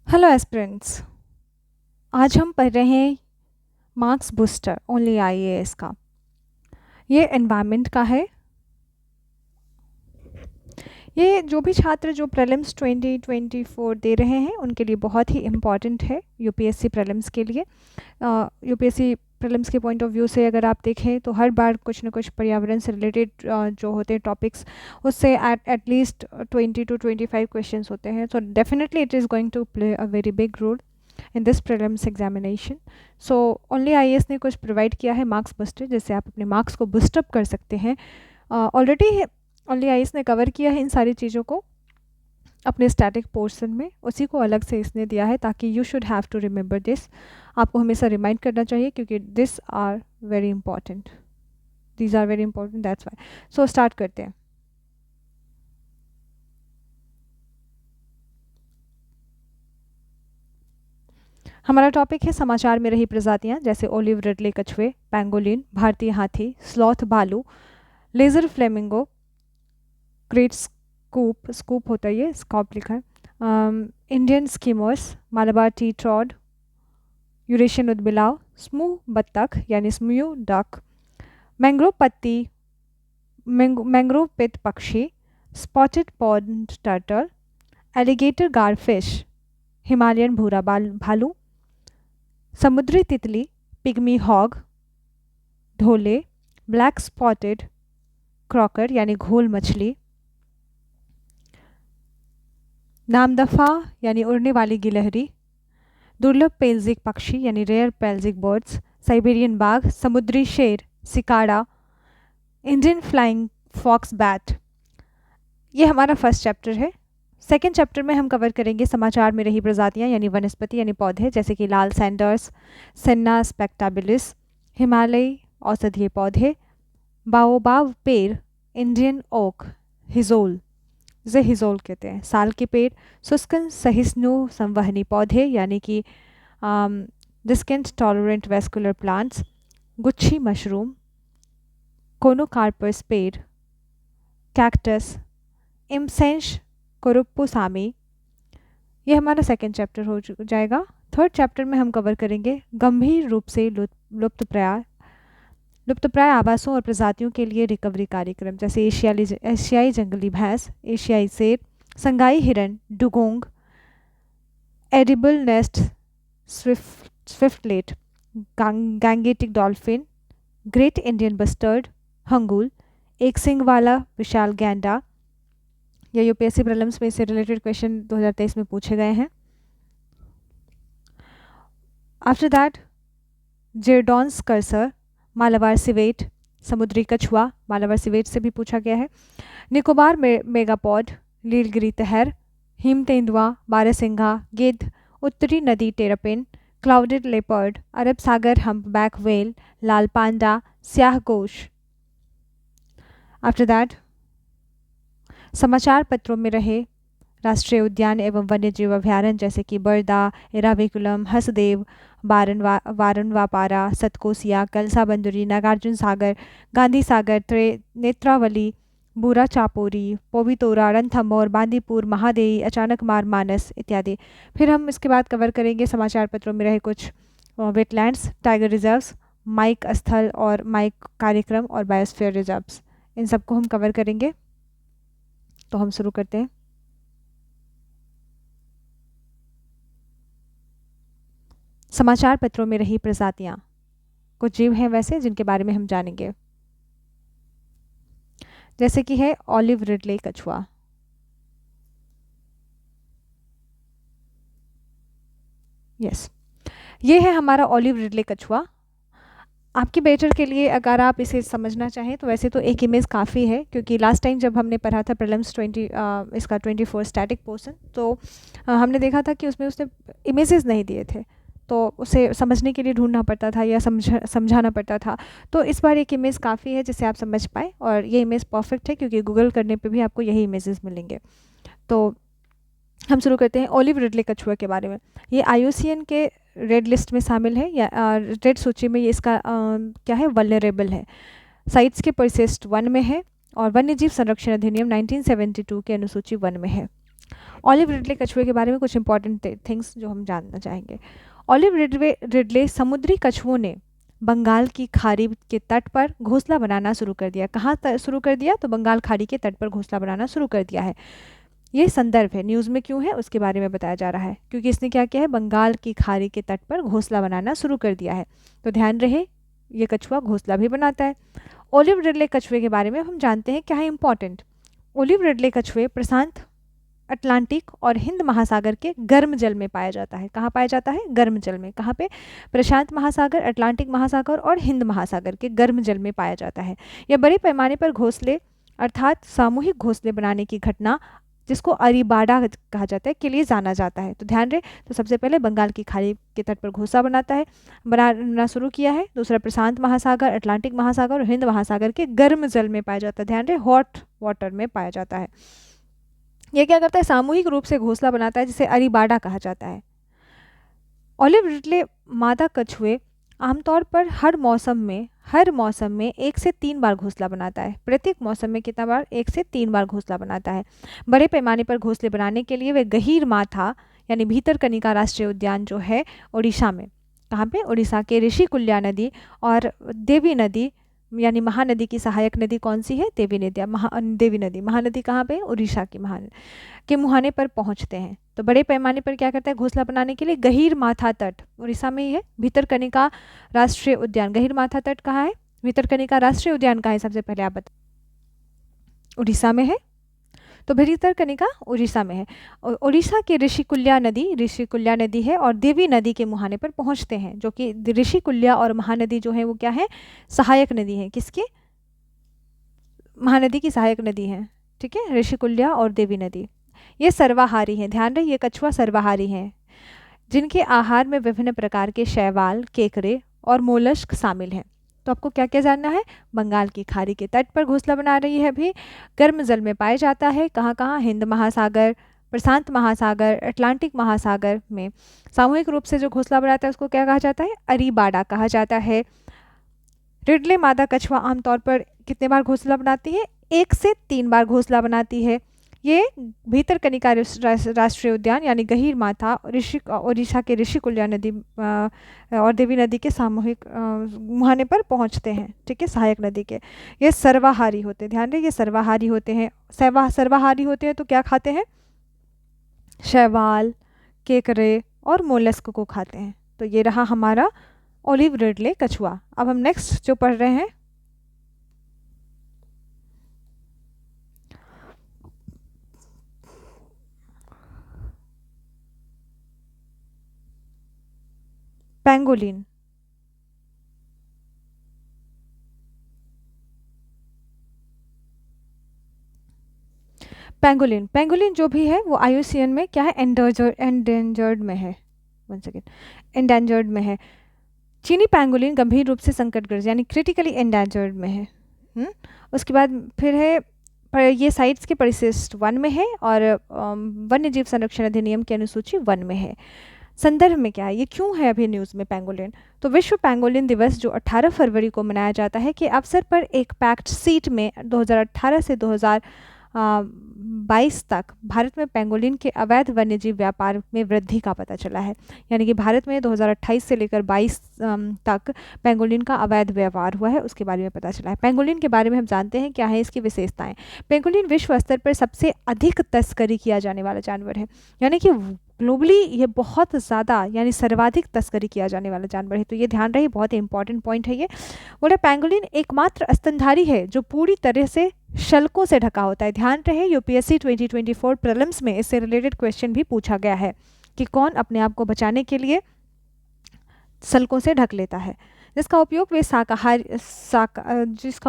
Hello aspirants. आज हम पढ़ रहे हैं मार्क्स बूस्टर ओनली आईएएस का। ये एनवायरनमेंट का है। ये जो भी छात्र जो प्रीलिम्स 2024 दे रहे हैं उनके लिए बहुत ही इम्पॉर्टेंट है, यूपीएससी प्रीलिम्स के लिए। यूपीएससी प्रीलिम्स के पॉइंट ऑफ व्यू से अगर आप देखें तो हर बार कुछ ना कुछ पर्यावरण से रिलेटेड जो होते हैं टॉपिक्स, उससे एट लीस्ट 20 to 25 क्वेश्चंस होते हैं। So definitely it is going to play a very big role in this prelims examination. So only IAS ने कुछ प्रोवाइड किया है मार्क्स बूस्टर, जिससे आप अपने मार्क्स को बूस्टअप कर सकते हैं। ऑलरेडी ओनली आईएएस ने कवर किया है इन सारी चीज़ों को अपने स्टैटिक पोर्शन में, उसी को अलग से इसने दिया है ताकि you should have to remember this. आपको हमेशा रिमाइंड करना चाहिए क्योंकि this are very important, these are very important, that's why. So start करते हैं। हमारा टॉपिक है समाचार में रही प्रजातियां, जैसे ओलिव रिडले कछुए, पैंगोलिन, भारतीय हाथी, स्लॉथ भालू, lesser flamingo, great scoop, scoop होता है ये, स्कॉप लिखा है, इंडियन स्कीमर्स, मालाबार टी ट्रॉड, यूरेशियन उदबिलाव, स्मू बत्तख यानी स्म्यू डक, मैंग्रोव पत्ती, मैंग्रोव पित पक्षी, spotted pond turtle, alligator garfish, Himalayan भूरा भालू, समुद्री तितली, pygmy hog, dhole, black spotted croaker यानी घोल मछली, नामदफा यानी उड़ने वाली गिलहरी, दुर्लभ पेल्जिक पक्षी यानी रेयर पेल्जिक बर्ड्स, साइबेरियन बाघ, समुद्री शेर, cicada, Indian flying fox bat. ये हमारा फर्स्ट चैप्टर है। सेकेंड चैप्टर में हम कवर करेंगे समाचार में रही प्रजातियां यानी वनस्पति यानी पौधे, जैसे कि लाल सैंडर्स, सेन्ना स्पेक्टाबिलिस, हिमालयी औषधीय पौधे, बाओबाव पेड़, इंडियन ओक, हिजोल, जिसे हिजोल कहते हैं, साल के पेड़, शुष्कन सहिष्णु संवहनी पौधे यानी कि डिस्केंट टॉलरेंट वेस्कुलर प्लांट्स, गुच्छी मशरूम, कोनोकार्पस पेड़, कैक्टस, इमसेंश कोरुप्पुसामी। ये हमारा सेकेंड चैप्टर हो जाएगा। थर्ड चैप्टर में हम कवर करेंगे गंभीर रूप से लुप्तप्राय आवासों और प्रजातियों के लिए रिकवरी कार्यक्रम, जैसे एशियाई जंगली भैंस, एशियाई शेर, संगाई हिरन, dugong, edible nest swiftlet, Gangetic dolphin, great Indian bustard, hangul, एक सिंग वाला विशाल गैंडा। या यूपीएससी प्रीलिम्स में इससे रिलेटेड क्वेश्चन 2023 में पूछे गए हैं। After that Jerdon's courser, Malabar civet, समुद्री कछुआ, मालाबार सिवेट से भी पूछा गया है, निकोबार मेगापॉड, नीलगिरी तहर, हिम तेंदुआ, बारहसिंघा, गिद्ध, उत्तरी नदी टेरापिन, क्लाउडेड लेपर्ड, अरब सागर हम्पबैक व्हेल, लाल पांडा, स्याह गोश। आफ्टर दैट समाचार पत्रों में रहे राष्ट्रीय उद्यान एवं वन्यजीव अभ्यारण्य, जैसे कि बर्दा, एराविकुलम, हसदेव, वारनवापारा, सतकोसिया, कलसा बंदुरी, नागार्जुन सागर, गांधी सागर, नेत्रावली, बूरा चापोरी, पोवितोरा, रणथंभौर, बांदीपुर, महादेई, अचानक मार मानस इत्यादि। फिर हम इसके बाद कवर करेंगे समाचार पत्रों में रहे कुछ वेटलैंड्स, टाइगर रिजर्व्स, माइक स्थल और माइक कार्यक्रम और बायोस्फीयर रिजर्व्स। इन सबको हम कवर करेंगे। तो हम शुरू करते हैं। समाचार पत्रों में रही प्रजातियां, कुछ जीव हैं वैसे जिनके बारे में हम जानेंगे, जैसे कि है ऑलिव रिडले कछुआ। यस, ये है हमारा ऑलिव रिडले कछुआ। आपके बेटर के लिए अगर आप इसे समझना चाहें तो वैसे तो एक इमेज काफ़ी है, क्योंकि लास्ट टाइम जब हमने पढ़ा था प्रीलिम्स इसका 24 स्टैटिक पोर्शन, तो हमने देखा था कि उसमें उसने इमेजेस नहीं दिए थे, तो उसे समझने के लिए ढूंढना पड़ता था या समझाना पड़ता था। तो इस बार एक इमेज काफ़ी है जिससे आप समझ पाए, और ये इमेज परफेक्ट है क्योंकि गूगल करने पे भी आपको यही इमेजेस मिलेंगे। तो हम शुरू करते हैं ओलिव रिडले कछुआ के बारे में। ये IUCN के रेड लिस्ट में शामिल है, या रेड सूची में ये इसका क्या है, वल्नरेबल है। साइट्स के परिशिष्ट 1 में है और वन्यजीव संरक्षण अधिनियम 1972 के अनुसूची 1 में है। ऑलिव रिडले कछुए के बारे में कुछ इंपॉर्टेंट थिंग्स जो हम जानना चाहेंगे। ऑलिव रिडले समुद्री कछुओं ने बंगाल की खाड़ी के तट पर घोंसला बनाना शुरू कर दिया। कहाँ शुरू कर दिया? तो बंगाल खाड़ी के तट पर घोंसला बनाना शुरू कर दिया है। ये संदर्भ है, न्यूज़ में क्यों है उसके बारे में बताया जा रहा है, क्योंकि इसने क्या किया है, बंगाल की खाड़ी के तट पर घोंसला बनाना शुरू कर दिया है। तो ध्यान रहे, ये कछुआ घोंसला भी बनाता है। ओलिव रिडले कछुए के बारे में हम जानते हैं क्या है इंपॉर्टेंट। ओलिव रिडले कछुए प्रशांत, अटलांटिक और हिंद महासागर के गर्म जल में पाया जाता है। कहाँ पाया जाता है? गर्म जल में। कहाँ पे? प्रशांत महासागर, अटलांटिक महासागर और हिंद महासागर के गर्म जल में पाया जाता है। यह बड़े पैमाने पर घोंसले अर्थात सामूहिक घोंसले बनाने की घटना, जिसको अरीबाड़ा कहा जाता है, के लिए जाना जाता है। तो ध्यान रहे, तो सबसे पहले बंगाल की खाड़ी के तट पर घोंसला बनाना शुरू किया है। दूसरा प्रशांत महासागर, अटलांटिक महासागर और हिंद महासागर के गर्म जल में पाया जाता है। ध्यान रहे, हॉट वाटर में पाया जाता है। ये क्या करता है? सामूहिक रूप से घोंसला बनाता है, जिसे अरीबाड़ा कहा जाता है। ऑलिव रिडले मादा कछुए आमतौर पर हर मौसम में 1 से 3 बार घोंसला बनाता है। प्रत्येक मौसम में कितना बार? 1 से 3 बार घोंसला बनाता है। बड़े पैमाने पर घोंसले बनाने के लिए वे गहीर माथा यानी भीतरकनिका राष्ट्रीय उद्यान जो है उड़ीसा में, कहाँ पे? उड़ीसा के ऋषिकुल्या नदी और देवी नदी यानी महानदी की सहायक नदी कौन सी है? देवी नदी। महानदी कहाँ पे? उड़ीसा की के मुहाने पर पहुंचते हैं। तो बड़े पैमाने पर क्या करता है घोंसला बनाने के लिए? गहीर माथा तट उड़ीसा में ही है। भीतरकनिका राष्ट्रीय उद्यान, गहीर माथा तट कहाँ है? भीतरकनिका राष्ट्रीय उद्यान कहाँ है? सबसे पहले आप बताइए। उड़ीसा में है। तो भीतरकनिका उड़ीसा में है। उड़ीसा की ऋषिकुल्या नदी है और देवी नदी के मुहाने पर पहुंचते हैं, जो कि ऋषिकुल्या और महानदी जो है वो क्या है? सहायक नदी है। किसकी? महानदी की सहायक नदी है। ठीक है, ऋषिकुल्या और देवी नदी। ये सर्वाहारी हैं। ध्यान रहे, ये कछुआ सर्वाहारी हैं, जिनके आहार में विभिन्न प्रकार के शैवाल, केकड़े और मोलस्क शामिल हैं। तो आपको क्या क्या जानना है? बंगाल की खाड़ी के तट पर घोंसला बना रही है, अभी गर्म जल में पाया जाता है। कहाँ कहाँ? हिंद महासागर, प्रशांत महासागर, अटलांटिक महासागर में। सामूहिक रूप से जो घोंसला बनाता है उसको क्या कहा जाता है? अरीबाड़ा कहा जाता है। रिडले मादा कछुआ आमतौर पर कितने बार घोंसला बनाती है? 1 से 3 बार घोंसला बनाती है। ये भीतरकनिका राष्ट्रीय उद्यान यानी गहीर माथा, उड़ीसा के ऋषिकुल्या नदी और देवी नदी के सामूहिक मुहाने पर पहुंचते हैं। ठीक है, सहायक नदी के। ये सर्वाहारी होते हैं। ध्यान रहे, ये सर्वाहारी होते हैं। सर्वाहारी होते हैं तो क्या खाते हैं? शैवाल, केकड़े और मोलस्क को खाते हैं। तो ये रहा हमारा ओलिव रिडले कछुआ। अब हम नेक्स्ट जो पढ़ रहे हैं पेंगोलिन। पेंगोलिन जो भी है वो IUCN में क्या है? एंडेंजर्ड में है। 1 सेकेंड, एंडेंजर्ड में है। चीनी पेंगोलिन गंभीर रूप से संकटग्रस्त यानी क्रिटिकली एंडेंजर्ड में है। उसके बाद फिर है ये साइट्स के परिशिष्ट 1 में है और वन्य जीव संरक्षण अधिनियम की अनुसूची 1 में है। संदर्भ में क्या है? ये क्यों है अभी न्यूज़ में पेंगोलिन? तो विश्व पेंगोलिन दिवस जो 18 फरवरी को मनाया जाता है के अवसर पर एक पैक्ट सीट में 2018 से 2022 तक भारत में पेंगोलिन के अवैध वन्यजीव व्यापार में वृद्धि का पता चला है। यानी कि भारत में 2028 से लेकर 22 तक पेंगोलिन का अवैध व्यापार हुआ है, उसके बारे में पता चला है। पेंगोलिन के बारे में हम जानते हैं क्या है इसकी विशेषताएं। पेंगोलिन विश्व स्तर पर सबसे अधिक तस्करी किया जाने वाला जानवर है, यानी कि ग्लोबली ये बहुत ज़्यादा यानी सर्वाधिक तस्करी किया जाने वाला जानवर है। तो ये ध्यान रहे, बहुत ही इंपॉर्टेंट पॉइंट है ये। बोले पेंगोलिन एकमात्र स्तनधारी है जो पूरी तरह से शल्कों से ढका होता है। ध्यान रहे, UPSC 2024 प्रीलिम्स में इससे रिलेटेड क्वेश्चन भी पूछा गया है कि कौन अपने आप को बचाने के लिए शल्कों से ढक लेता है। जिसका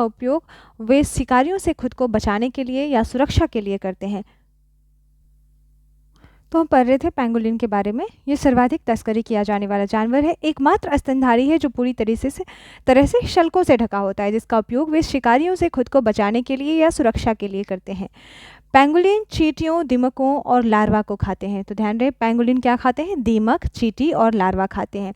उपयोग वे शिकारियों से खुद को बचाने के लिए या सुरक्षा के लिए करते हैं। तो हम पढ़ रहे थे पेंगोलिन के बारे में। ये सर्वाधिक तस्करी किया जाने वाला जानवर है, एकमात्र स्तनधारी है जो पूरी तरह से शल्कों से ढका होता है, जिसका उपयोग वे शिकारियों से खुद को बचाने के लिए या सुरक्षा के लिए करते हैं। पेंगोलिन चींटियों, दीमकों और लार्वा को खाते हैं। तो ध्यान रहे, पेंगोलिन क्या खाते हैं? दीमक, चींटी और लार्वा खाते हैं।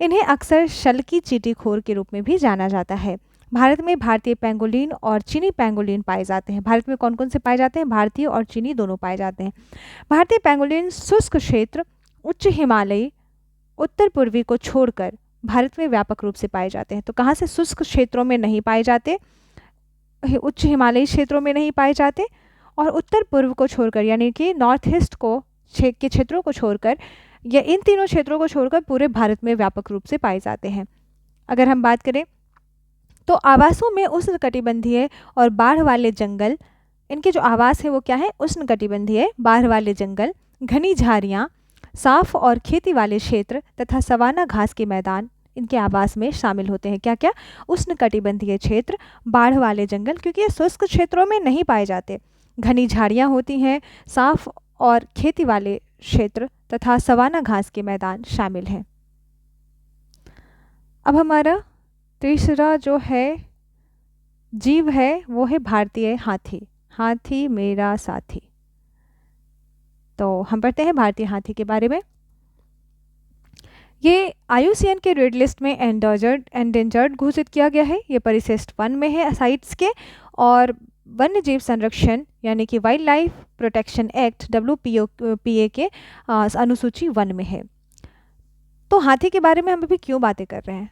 इन्हें अक्सर शल्की चींटीखोर के रूप में भी जाना जाता है। भारत में भारतीय पेंगोलिन और चीनी पेंगोलिन पाए जाते हैं। भारत में कौन कौन से पाए जाते हैं? भारतीय और चीनी दोनों पाए जाते हैं। भारतीय पेंगोलिन शुष्क क्षेत्र, उच्च हिमालयी, उत्तर पूर्वी को छोड़कर भारत में व्यापक रूप से पाए जाते हैं। तो कहाँ से? शुष्क क्षेत्रों में नहीं पाए जाते, उच्च हिमालयी क्षेत्रों में नहीं पाए जाते, और उत्तर पूर्व को छोड़कर यानी कि नॉर्थ ईस्ट को के क्षेत्रों को छोड़कर, या इन तीनों क्षेत्रों को छोड़कर पूरे भारत में व्यापक रूप से पाए जाते हैं। अगर हम बात करें तो आवासों में उष्णकटिबंधीय और बाढ़ वाले जंगल, इनके जो आवास है वो क्या है? उष्णकटिबंधीय, बाढ़ वाले जंगल, घनी झाड़ियाँ, साफ और खेती वाले क्षेत्र तथा सवाना घास के मैदान इनके आवास में शामिल होते हैं। क्या क्या? उष्णकटिबंधीय क्षेत्र, बाढ़ वाले जंगल, क्योंकि ये शुष्क क्षेत्रों में नहीं पाए जाते, घनी झाड़ियाँ होती हैं, साफ और खेती वाले क्षेत्र तथा सवाना घास के मैदान शामिल हैं। अब हमारा तीसरा जो है जीव है वो है भारतीय हाथी। हाथी मेरा साथी। तो हम पढ़ते हैं भारतीय हाथी के बारे में। ये IUCN के रेड लिस्ट में एंडेंजर्ड घोषित किया गया है। ये परिशिष्ट 1 में है साइट्स के, और वन्य जीव संरक्षण यानी कि wild life protection act WPA के अनुसूची 1 में है। तो हाथी के बारे में हम अभी क्यों बातें कर रहे हैं?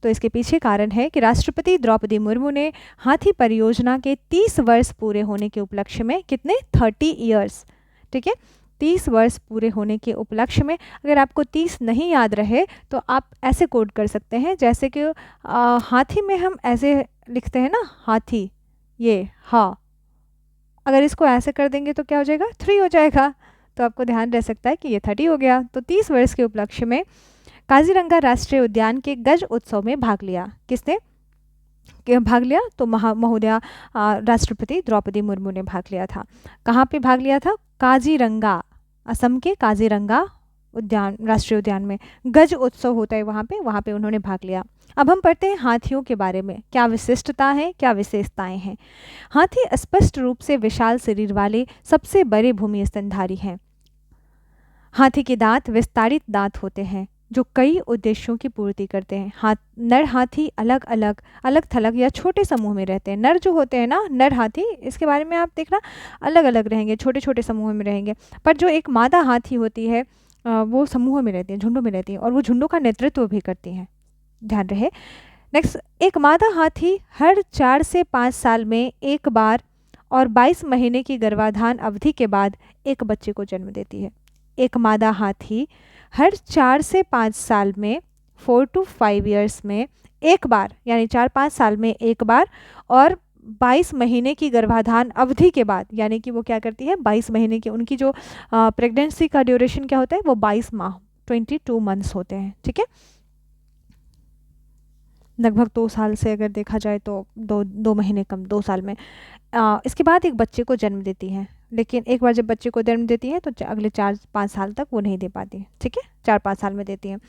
तो इसके पीछे कारण है कि राष्ट्रपति द्रौपदी मुर्मू ने हाथी परियोजना के 30 वर्ष पूरे होने के उपलक्ष्य में, कितने? 30 ईयर्स, ठीक है, 30 वर्ष पूरे होने के उपलक्ष्य में, अगर आपको 30 नहीं याद रहे तो आप ऐसे कोड कर सकते हैं, जैसे कि हाथी में हम ऐसे लिखते हैं ना, हाथी, ये हाँ, अगर इसको ऐसे कर देंगे तो क्या हो जाएगा? 3 हो जाएगा। तो आपको ध्यान रह सकता है कि ये 30 हो गया। तो 30 वर्ष के उपलक्ष्य में काजीरंगा राष्ट्रीय उद्यान के गज उत्सव में भाग लिया। किसने भाग लिया? तो महोदया राष्ट्रपति द्रौपदी मुर्मू ने भाग लिया था। कहाँ पे भाग लिया था? काजीरंगा, असम के काजीरंगा उद्यान, राष्ट्रीय उद्यान में गज उत्सव होता है वहाँ पे उन्होंने भाग लिया। अब हम पढ़ते हैं हाथियों के बारे में, क्या विशिष्टता है, क्या विशेषताएं हैं। हाथी स्पष्ट रूप से विशाल शरीर वाले सबसे बड़े भूमि स्तनधारी हैं। हाथी के दांत विस्तारित दांत होते हैं जो कई उद्देश्यों की पूर्ति करते हैं। नर हाथी अलग थलग या छोटे समूह में रहते हैं। नर जो होते हैं ना, नर हाथी, इसके बारे में आप देखना, अलग अलग रहेंगे, छोटे छोटे समूह में रहेंगे। पर जो एक मादा हाथी होती है वो समूह में रहती है, झुंडों में रहती है, और वो झुंडों का नेतृत्व भी करती हैं, ध्यान रहे। नेक्स्ट, एक मादा हाथी हर 4 से 5 साल में एक बार और 22 महीने की गर्भाधान अवधि के बाद एक बच्चे को जन्म देती है। एक मादा हाथी हर 4 से 5 साल में, 4 to 5 ईयर्स में एक बार, यानी 4-5 साल में एक बार, और 22 महीने की गर्भाधान अवधि के बाद, यानी कि वो क्या करती है, 22 महीने की, उनकी जो प्रेगनेंसी का ड्यूरेशन क्या होता है, वो 22 माह, 22 मंथ्स होते हैं, ठीक है, लगभग 2 साल से अगर देखा जाए तो 2 महीने कम, 2 साल में। इसके बाद एक बच्चे को जन्म देती हैं, लेकिन एक बार जब बच्चे को जन्म देती है तो अगले 4-5 साल तक वो नहीं दे पाती, ठीक है, 4-5 साल में देती हैं।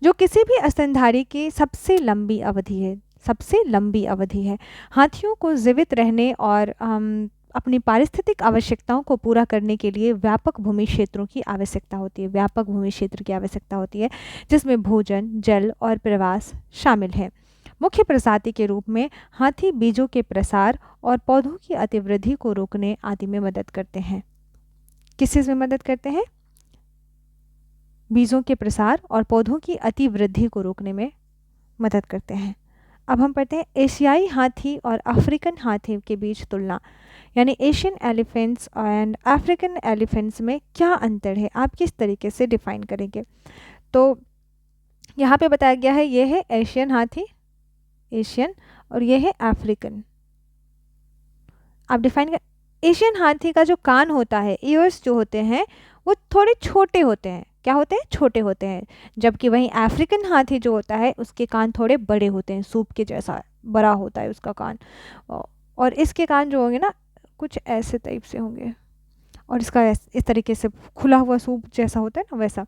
जो किसी भी स्तनधारी की सबसे लंबी अवधि है, सबसे लंबी अवधि है। हाथियों को जीवित रहने और अपनी पारिस्थितिक आवश्यकताओं को पूरा करने के लिए व्यापक भूमि क्षेत्रों की आवश्यकता होती है, व्यापक भूमि क्षेत्र की आवश्यकता होती है, जिसमें भोजन, जल और प्रवास शामिल है। मुख्य प्रजाति के रूप में हाथी बीजों के प्रसार और पौधों की अतिवृद्धि को रोकने आदि में मदद करते हैं। किस चीज़ में मदद करते हैं? बीजों के प्रसार और पौधों की अतिवृद्धि को रोकने में मदद करते हैं। अब हम पढ़ते हैं एशियाई हाथी और अफ्रीकन हाथी के बीच तुलना, यानी Asian elephants and African elephants में क्या अंतर है, आप किस तरीके से डिफाइन करेंगे। तो यहाँ पे बताया गया है, ये है एशियन हाथी, एशियन, और ये है अफ्रीकन। आप डिफाइन कर, एशियन हाथी का जो कान होता है, ईयर्स जो होते हैं वो थोड़े छोटे होते हैं, क्या होते हैं, छोटे होते हैं, जबकि वहीं अफ्रीकन हाथी जो होता है उसके कान थोड़े बड़े होते हैं, सूप के जैसा बड़ा होता है उसका कान, और इसके कान जो होंगे ना कुछ ऐसे टाइप से होंगे, और इसका इस तरीके से खुला हुआ सूप जैसा होता है ना वैसा।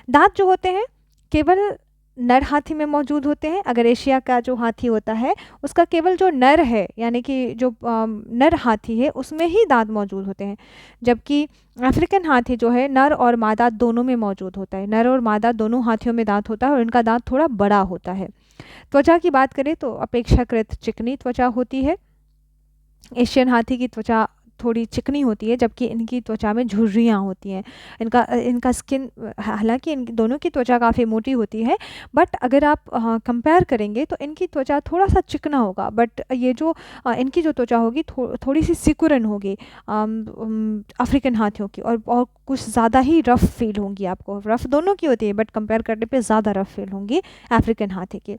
दांत जो होते हैं केवल नर हाथी में मौजूद होते हैं। अगर एशिया का जो हाथी होता है उसका केवल जो नर है, यानी कि जो नर हाथी है उसमें ही दांत मौजूद होते हैं, जबकि अफ्रीकन हाथी जो है नर और मादा दोनों में मौजूद होता है। नर और मादा दोनों हाथियों में दांत होता है और इनका दांत थोड़ा बड़ा होता है। त्वचा की बात करें तो अपेक्षाकृत चिकनी त्वचा होती है। एशियन हाथी की त्वचा थोड़ी चिकनी होती है, जबकि इनकी त्वचा में झुर्रियाँ होती हैं। इनका इनका स्किन, हालांकि इन दोनों की त्वचा काफ़ी मोटी होती है, बट अगर आप कंपेयर करेंगे तो इनकी त्वचा थोड़ा सा चिकना होगा, बट ये जो इनकी जो त्वचा होगी थोड़ी सी सिकुड़न होगी अफ्रीकन हाथियों की, और कुछ ज़्यादा ही रफ़ फील होंगी आपको। रफ़ दोनों की होती है बट कंपेयर करने पे ज़्यादा रफ़ फील होंगी अफ्रीकन हाथी की।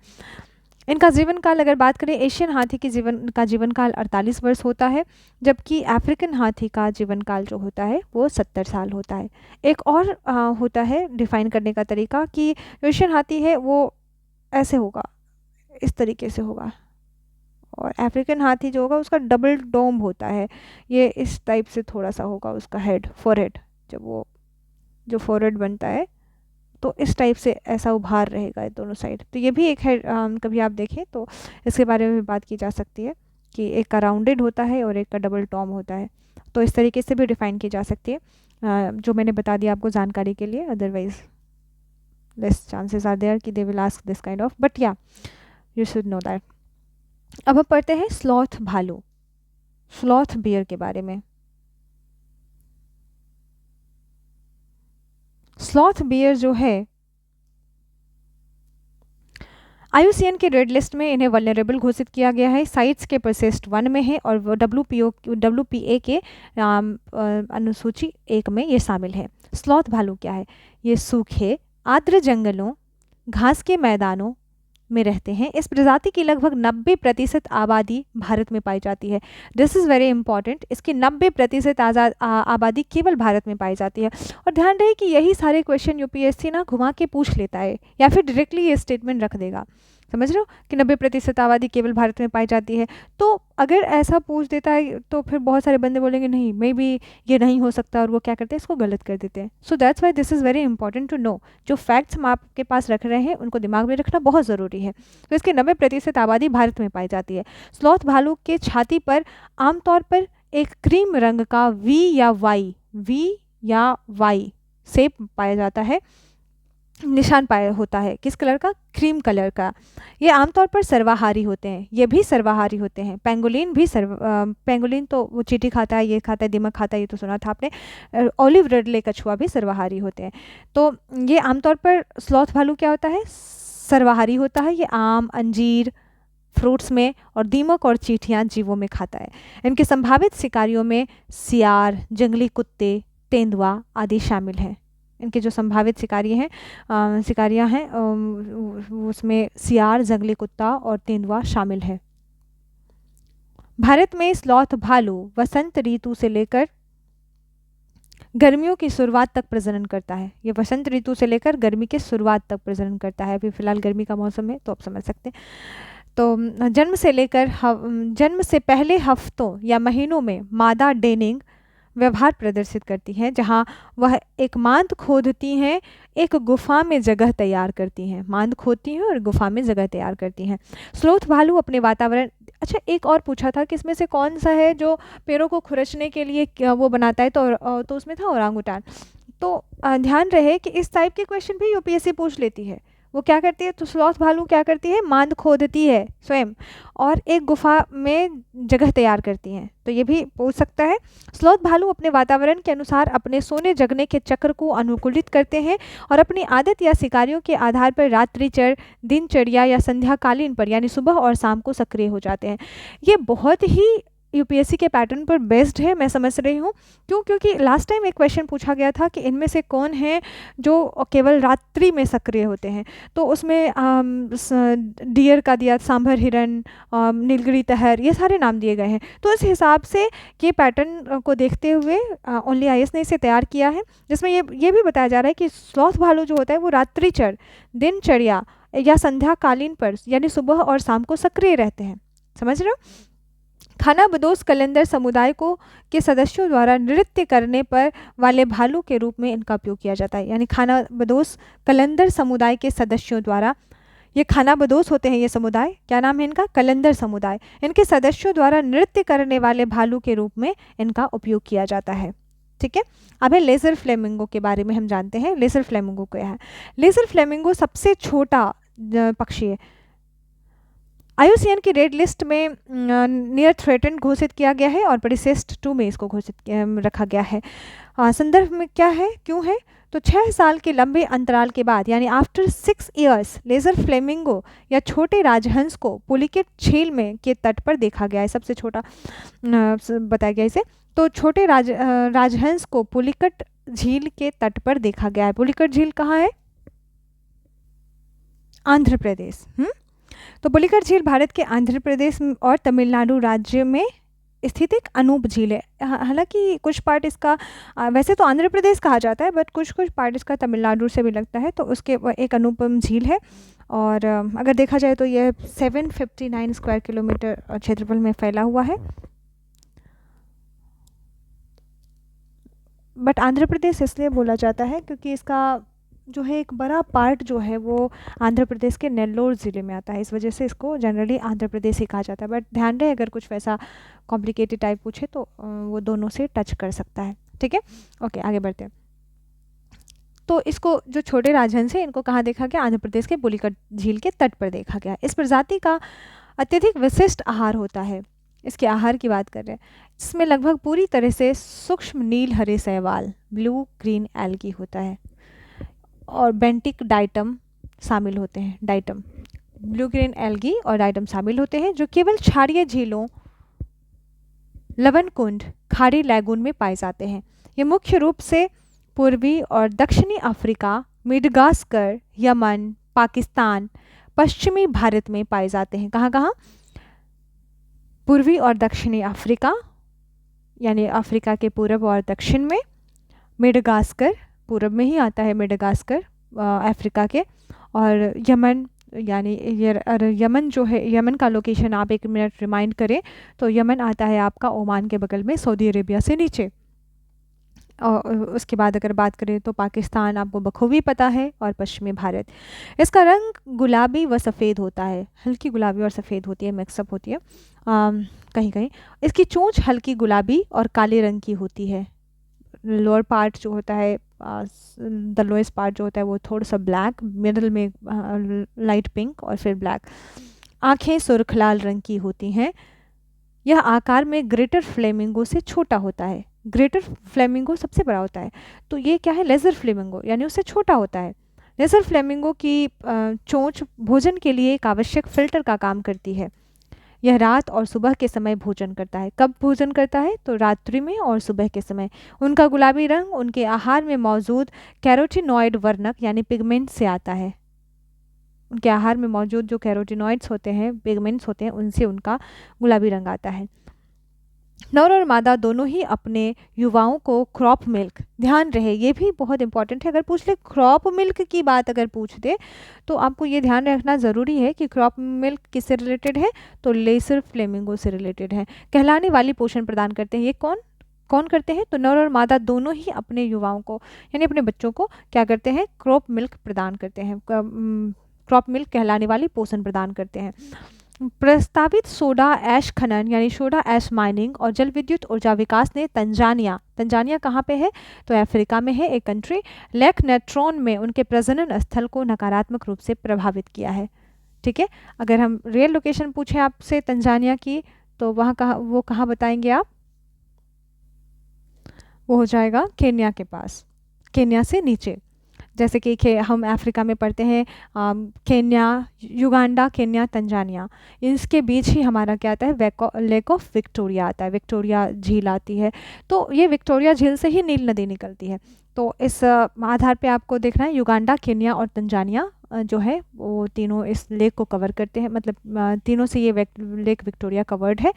इनका जीवन काल अगर बात करें, एशियन हाथी की जीवन काल 48 वर्ष होता है, जबकि अफ्रीकन हाथी का जीवन काल जो होता है वो 70 साल होता है। एक और होता है डिफाइन करने का तरीका कि एशियन हाथी है वो ऐसे होगा, इस तरीके से होगा, और अफ्रीकन हाथी जो होगा उसका डबल डोम होता है, ये इस टाइप से थोड़ा सा होगा उसका हेड, फोरहेड, जब वो जो फोरहेड बनता है तो इस टाइप से ऐसा उभार रहेगा दोनों साइड। तो ये भी एक है, कभी आप देखें तो इसके बारे में भी बात की जा सकती है कि एक का राउंडेड होता है और एक का डबल टॉम होता है। तो इस तरीके से भी डिफाइन की जा सकती है, जो मैंने बता दिया आपको जानकारी के लिए। Otherwise less chances are there कि they will ask this kind of, but या यू शुड नो दैट। अब हम पढ़ते हैं स्लॉथ भालू, स्लॉथ बियर के बारे में। स्लॉथ बियर जो है IUCN के रेड लिस्ट में इन्हें वल्नरेबल घोषित किया गया है। साइट्स के परसिस्ट 1 में है और वो WPA के अनुसूची 1 में ये शामिल है। स्लॉथ भालू क्या है? ये सूखे आर्द्र जंगलों, घास के मैदानों में रहते हैं। इस प्रजाति की लगभग 90% आबादी भारत में पाई जाती है। दिस इज़ वेरी इंपॉर्टेंट, इसकी 90% आबादी केवल भारत में पाई जाती है। और ध्यान रहे कि यही सारे क्वेश्चन UPSC ना घुमा के पूछ लेता है, या फिर डायरेक्टली ये स्टेटमेंट रख देगा। समझ रहे हो कि 90% आबादी केवल भारत में पाई जाती है। तो अगर ऐसा पूछ देता है तो फिर बहुत सारे बंदे बोलेंगे नहीं, मे बी ये नहीं हो सकता, और वो क्या करते हैं, इसको गलत कर देते हैं। So that's why this is very important to know. जो फैक्ट्स हम आपके पास रख रहे हैं उनको दिमाग में रखना बहुत ज़रूरी है। तो इसकी 90% आबादी भारत में पाई जाती है। स्लॉथ भालू के छाती पर आमतौर पर एक क्रीम रंग का वी या वाई शेप पाया जाता है, निशान पाया होता है। किस कलर का? क्रीम कलर का। ये आमतौर पर सर्वाहारी होते हैं, ये भी सर्वाहारी होते हैं। पेंगोलिन भी पेंगोलिन तो वो चींटी खाता है, ये खाता है, दीमक खाता है, ये तो सुना था आपने। ऑलिव रिडले कछुआ भी सर्वाहारी होते हैं। तो ये आमतौर पर स्लॉथ भालू क्या होता है? सर्वाहारी होता है। ये आम, अंजीर, फ्रूट्स में, और दीमक और चींटियाँ जीवों में खाता है। इनके संभावित शिकारियों में सियार, जंगली कुत्ते, तेंदुआ आदि शामिल हैं। इनके जो संभावित शिकारियाँ हैं उसमें सियार, जंगली कुत्ता और तेंदुआ शामिल है। भारत में स्लॉथ भालू वसंत ऋतु से लेकर गर्मियों की शुरुआत तक प्रजनन करता है। ये वसंत ऋतु से लेकर गर्मी के शुरुआत तक प्रजनन करता है। अभी फिलहाल गर्मी का मौसम है तो आप समझ सकते हैं। तो जन्म से पहले हफ्तों या महीनों में मादा डेनिंग व्यवहार प्रदर्शित करती हैं, जहां वह एक मांद खोदती हैं, एक गुफा में जगह तैयार करती हैं। मांद खोदती हैं और गुफा में जगह तैयार करती हैं। स्लॉथ भालू अपने वातावरण, अच्छा एक और पूछा था कि इसमें से कौन सा है जो पेड़ों को खुरचने के लिए वो बनाता है, तो उसमें था ओरांगुटान। तो ध्यान रहे कि इस टाइप के क्वेश्चन भी UPSC पूछ लेती है। वो क्या करती है? तो स्लॉथ भालू क्या करती है? मांद खोदती है स्वयं, और एक गुफा में जगह तैयार करती हैं। तो ये भी पूछ सकता है। स्लॉथ भालू अपने वातावरण के अनुसार अपने सोने जगने के चक्र को अनुकूलित करते हैं और अपनी आदत या शिकारियों के आधार पर रात्रिचर, दिनचर्या या संध्याकालीन पर यानी सुबह और शाम को सक्रिय हो जाते हैं। ये बहुत ही UPSC के पैटर्न पर बेस्ड है, मैं समझ रही हूँ। क्यों? क्योंकि लास्ट टाइम एक क्वेश्चन पूछा गया था कि इनमें से कौन है जो केवल रात्रि में सक्रिय होते हैं। तो उसमें डियर का दिया, सांभर हिरन, नीलगिरी तहर, ये सारे नाम दिए गए हैं। तो इस हिसाब से ये पैटर्न को देखते हुए ओनली IAS ने इसे तैयार किया है, जिसमें ये भी बताया जा रहा है कि स्लॉथ भालू जो होता है वो रात्रिचर, दिनचर्या या संध्याकालीन पर यानी सुबह और शाम को सक्रिय रहते हैं। समझ रहे हो? खानाबदोश कलंदर समुदाय को के सदस्यों द्वारा नृत्य करने पर वाले भालू के रूप में इनका उपयोग किया जाता है। यानी खानाबदोश कलंदर समुदाय के सदस्यों द्वारा, ये खानाबदोश होते हैं ये समुदाय, क्या नाम है इनका, कलंदर समुदाय, इनके सदस्यों द्वारा नृत्य करने वाले भालू के रूप में इनका उपयोग किया जाता है। ठीक है, अब है लेजर फ्लेमिंगो के बारे में हम जानते हैं। लेजर फ्लेमिंगो क्या है? लेजर फ्लेमिंगो सबसे छोटा पक्षी है। IUCN की रेड लिस्ट में नियर थ्रेटन घोषित किया गया है और परिशिष्ट 2 में इसको घोषित रखा गया है। संदर्भ में क्या है, क्यों है? तो 6 साल के लंबे अंतराल के बाद यानी आफ्टर 6 इयर्स लेजर फ्लेमिंगो या छोटे राजहंस को पुलिकेट झील में के तट पर देखा गया है। सबसे छोटा बताया गया इसे। तो छोटे राजहंस को पुलिकट झील के तट पर देखा गया है। पुलिकट झील कहाँ है? आंध्र प्रदेश। तो पुलिकट झील भारत के आंध्र प्रदेश और तमिलनाडु राज्य में स्थित एक अनूप झील है। हालांकि कुछ पार्ट इसका वैसे तो आंध्र प्रदेश कहा जाता है, बट कुछ पार्ट इसका तमिलनाडु से भी लगता है। तो उसके एक अनुपम झील है और अगर देखा जाए तो यह 759 स्क्वायर किलोमीटर क्षेत्रफल में फैला हुआ है। बट आंध्र प्रदेश इसलिए बोला जाता है क्योंकि इसका जो है एक बड़ा पार्ट जो है वो आंध्र प्रदेश के नेल्लोर ज़िले में आता है। इस वजह से इसको जनरली आंध्र प्रदेश ही कहा जाता है। बट ध्यान रहे अगर कुछ वैसा कॉम्प्लिकेटेड टाइप पूछे तो वो दोनों से टच कर सकता है। ठीक है, ओके आगे बढ़ते हैं। तो इसको जो छोटे राजहंस है इनको कहाँ देखा गया? आंध्र प्रदेश के पुलिकट झील के तट पर देखा गया। इस प्रजाति का अत्यधिक विशिष्ट आहार होता है। इसके आहार की बात कर रहे हैं, इसमें लगभग पूरी तरह से सूक्ष्म नील हरे शैवाल ब्लू ग्रीन एल्गी होता है और बेंटिक डाइटम शामिल होते हैं। डाइटम, ब्लू ग्रीन एल्गी और डाइटम शामिल होते हैं जो केवल क्षारीय झीलों, लवण कुंड, खाड़ी लैगून में पाए जाते हैं। ये मुख्य रूप से पूर्वी और दक्षिणी अफ्रीका, मेडागास्कर, यमन, पाकिस्तान, पश्चिमी भारत में पाए जाते हैं। कहाँ कहाँ? पूर्वी और दक्षिणी अफ्रीका यानी अफ्रीका के पूर्व और दक्षिण में, मेडागास्कर पूर्व में ही आता है मेडागास्कर अफ्रीका के, और यमन यानी यमन जो है, यमन का लोकेशन आप 1 मिनट रिमाइंड करें तो यमन आता है आपका ओमान के बगल में, सऊदी अरेबिया से नीचे। और उसके बाद अगर बात करें तो पाकिस्तान आपको बखूबी पता है और पश्चिमी भारत। इसका रंग गुलाबी व सफ़ेद होता है, हल्की गुलाबी और सफ़ेद होती है, मिक्सअप होती है कहीं कहीं। इसकी चोंच हल्की गुलाबी और काले रंग की होती है। लोअर पार्ट जो होता है, द लोएस्ट पार्ट जो होता है वो थोड़ा सा ब्लैक, मिडल में लाइट पिंक और फिर ब्लैक। आँखें सुर्ख लाल रंग की होती हैं। यह आकार में ग्रेटर फ्लेमिंगो से छोटा होता है। ग्रेटर फ्लेमिंगो सबसे बड़ा होता है, तो ये क्या है? लेजर फ्लेमिंगो यानी उससे छोटा होता है। लेजर फ्लेमिंगो की चोंच भोजन के लिए एक आवश्यक फिल्टर का काम करती है। यह रात और सुबह के समय भोजन करता है। कब भोजन करता है? तो रात्रि में और सुबह के समय। उनका गुलाबी रंग उनके आहार में मौजूद कैरोटीनॉइड वर्णक यानी पिगमेंट से आता है। उनके आहार में मौजूद जो कैरोटीनॉइड्स होते हैं, पिगमेंट्स होते हैं, उनसे उनका गुलाबी रंग आता है। नर और मादा दोनों ही अपने युवाओं को क्रॉप मिल्क, ध्यान रहे ये भी बहुत इंपॉर्टेंट है, अगर पूछ ले क्रॉप मिल्क की बात अगर पूछ दे तो आपको ये ध्यान रखना ज़रूरी है कि क्रॉप मिल्क किससे रिलेटेड है? तो लेजर फ्लेमिंगो से रिलेटेड है। कहलाने वाली पोषण प्रदान करते हैं। ये कौन कौन करते हैं? तो नर और मादा दोनों ही अपने युवाओं को यानी अपने बच्चों को क्या करते हैं? क्रॉप मिल्क प्रदान करते हैं। क्रॉप मिल्क कहलाने वाली पोषण प्रदान करते हैं। प्रस्तावित सोडा ऐश खनन यानी सोडा ऐश माइनिंग और जल विद्युत ऊर्जा विकास ने तंजानिया कहाँ पे है? तो अफ्रीका में है एक कंट्री, लेक नेट्रॉन में उनके प्रजनन स्थल को नकारात्मक रूप से प्रभावित किया है। ठीक है, अगर हम रियल लोकेशन पूछें आपसे तंजानिया की तो वहाँ कहाँ बताएंगे आप? वो हो जाएगा केन्या के पास, केन्या से नीचे। जैसे कि हम अफ्रीका में पढ़ते हैं केन्या, युगांडा, केन्या, तंजानिया, इसके बीच ही हमारा क्या आता है? लेक ऑफ विक्टोरिया आता है, विक्टोरिया झील आती है। तो ये विक्टोरिया झील से ही नील नदी निकलती है। तो इस आधार पे आपको देखना है युगांडा, केन्या और तंजानिया जो है वो तीनों इस लेक को कवर करते हैं, मतलब तीनों से ये लेक विक्टोरिया कवर्ड है।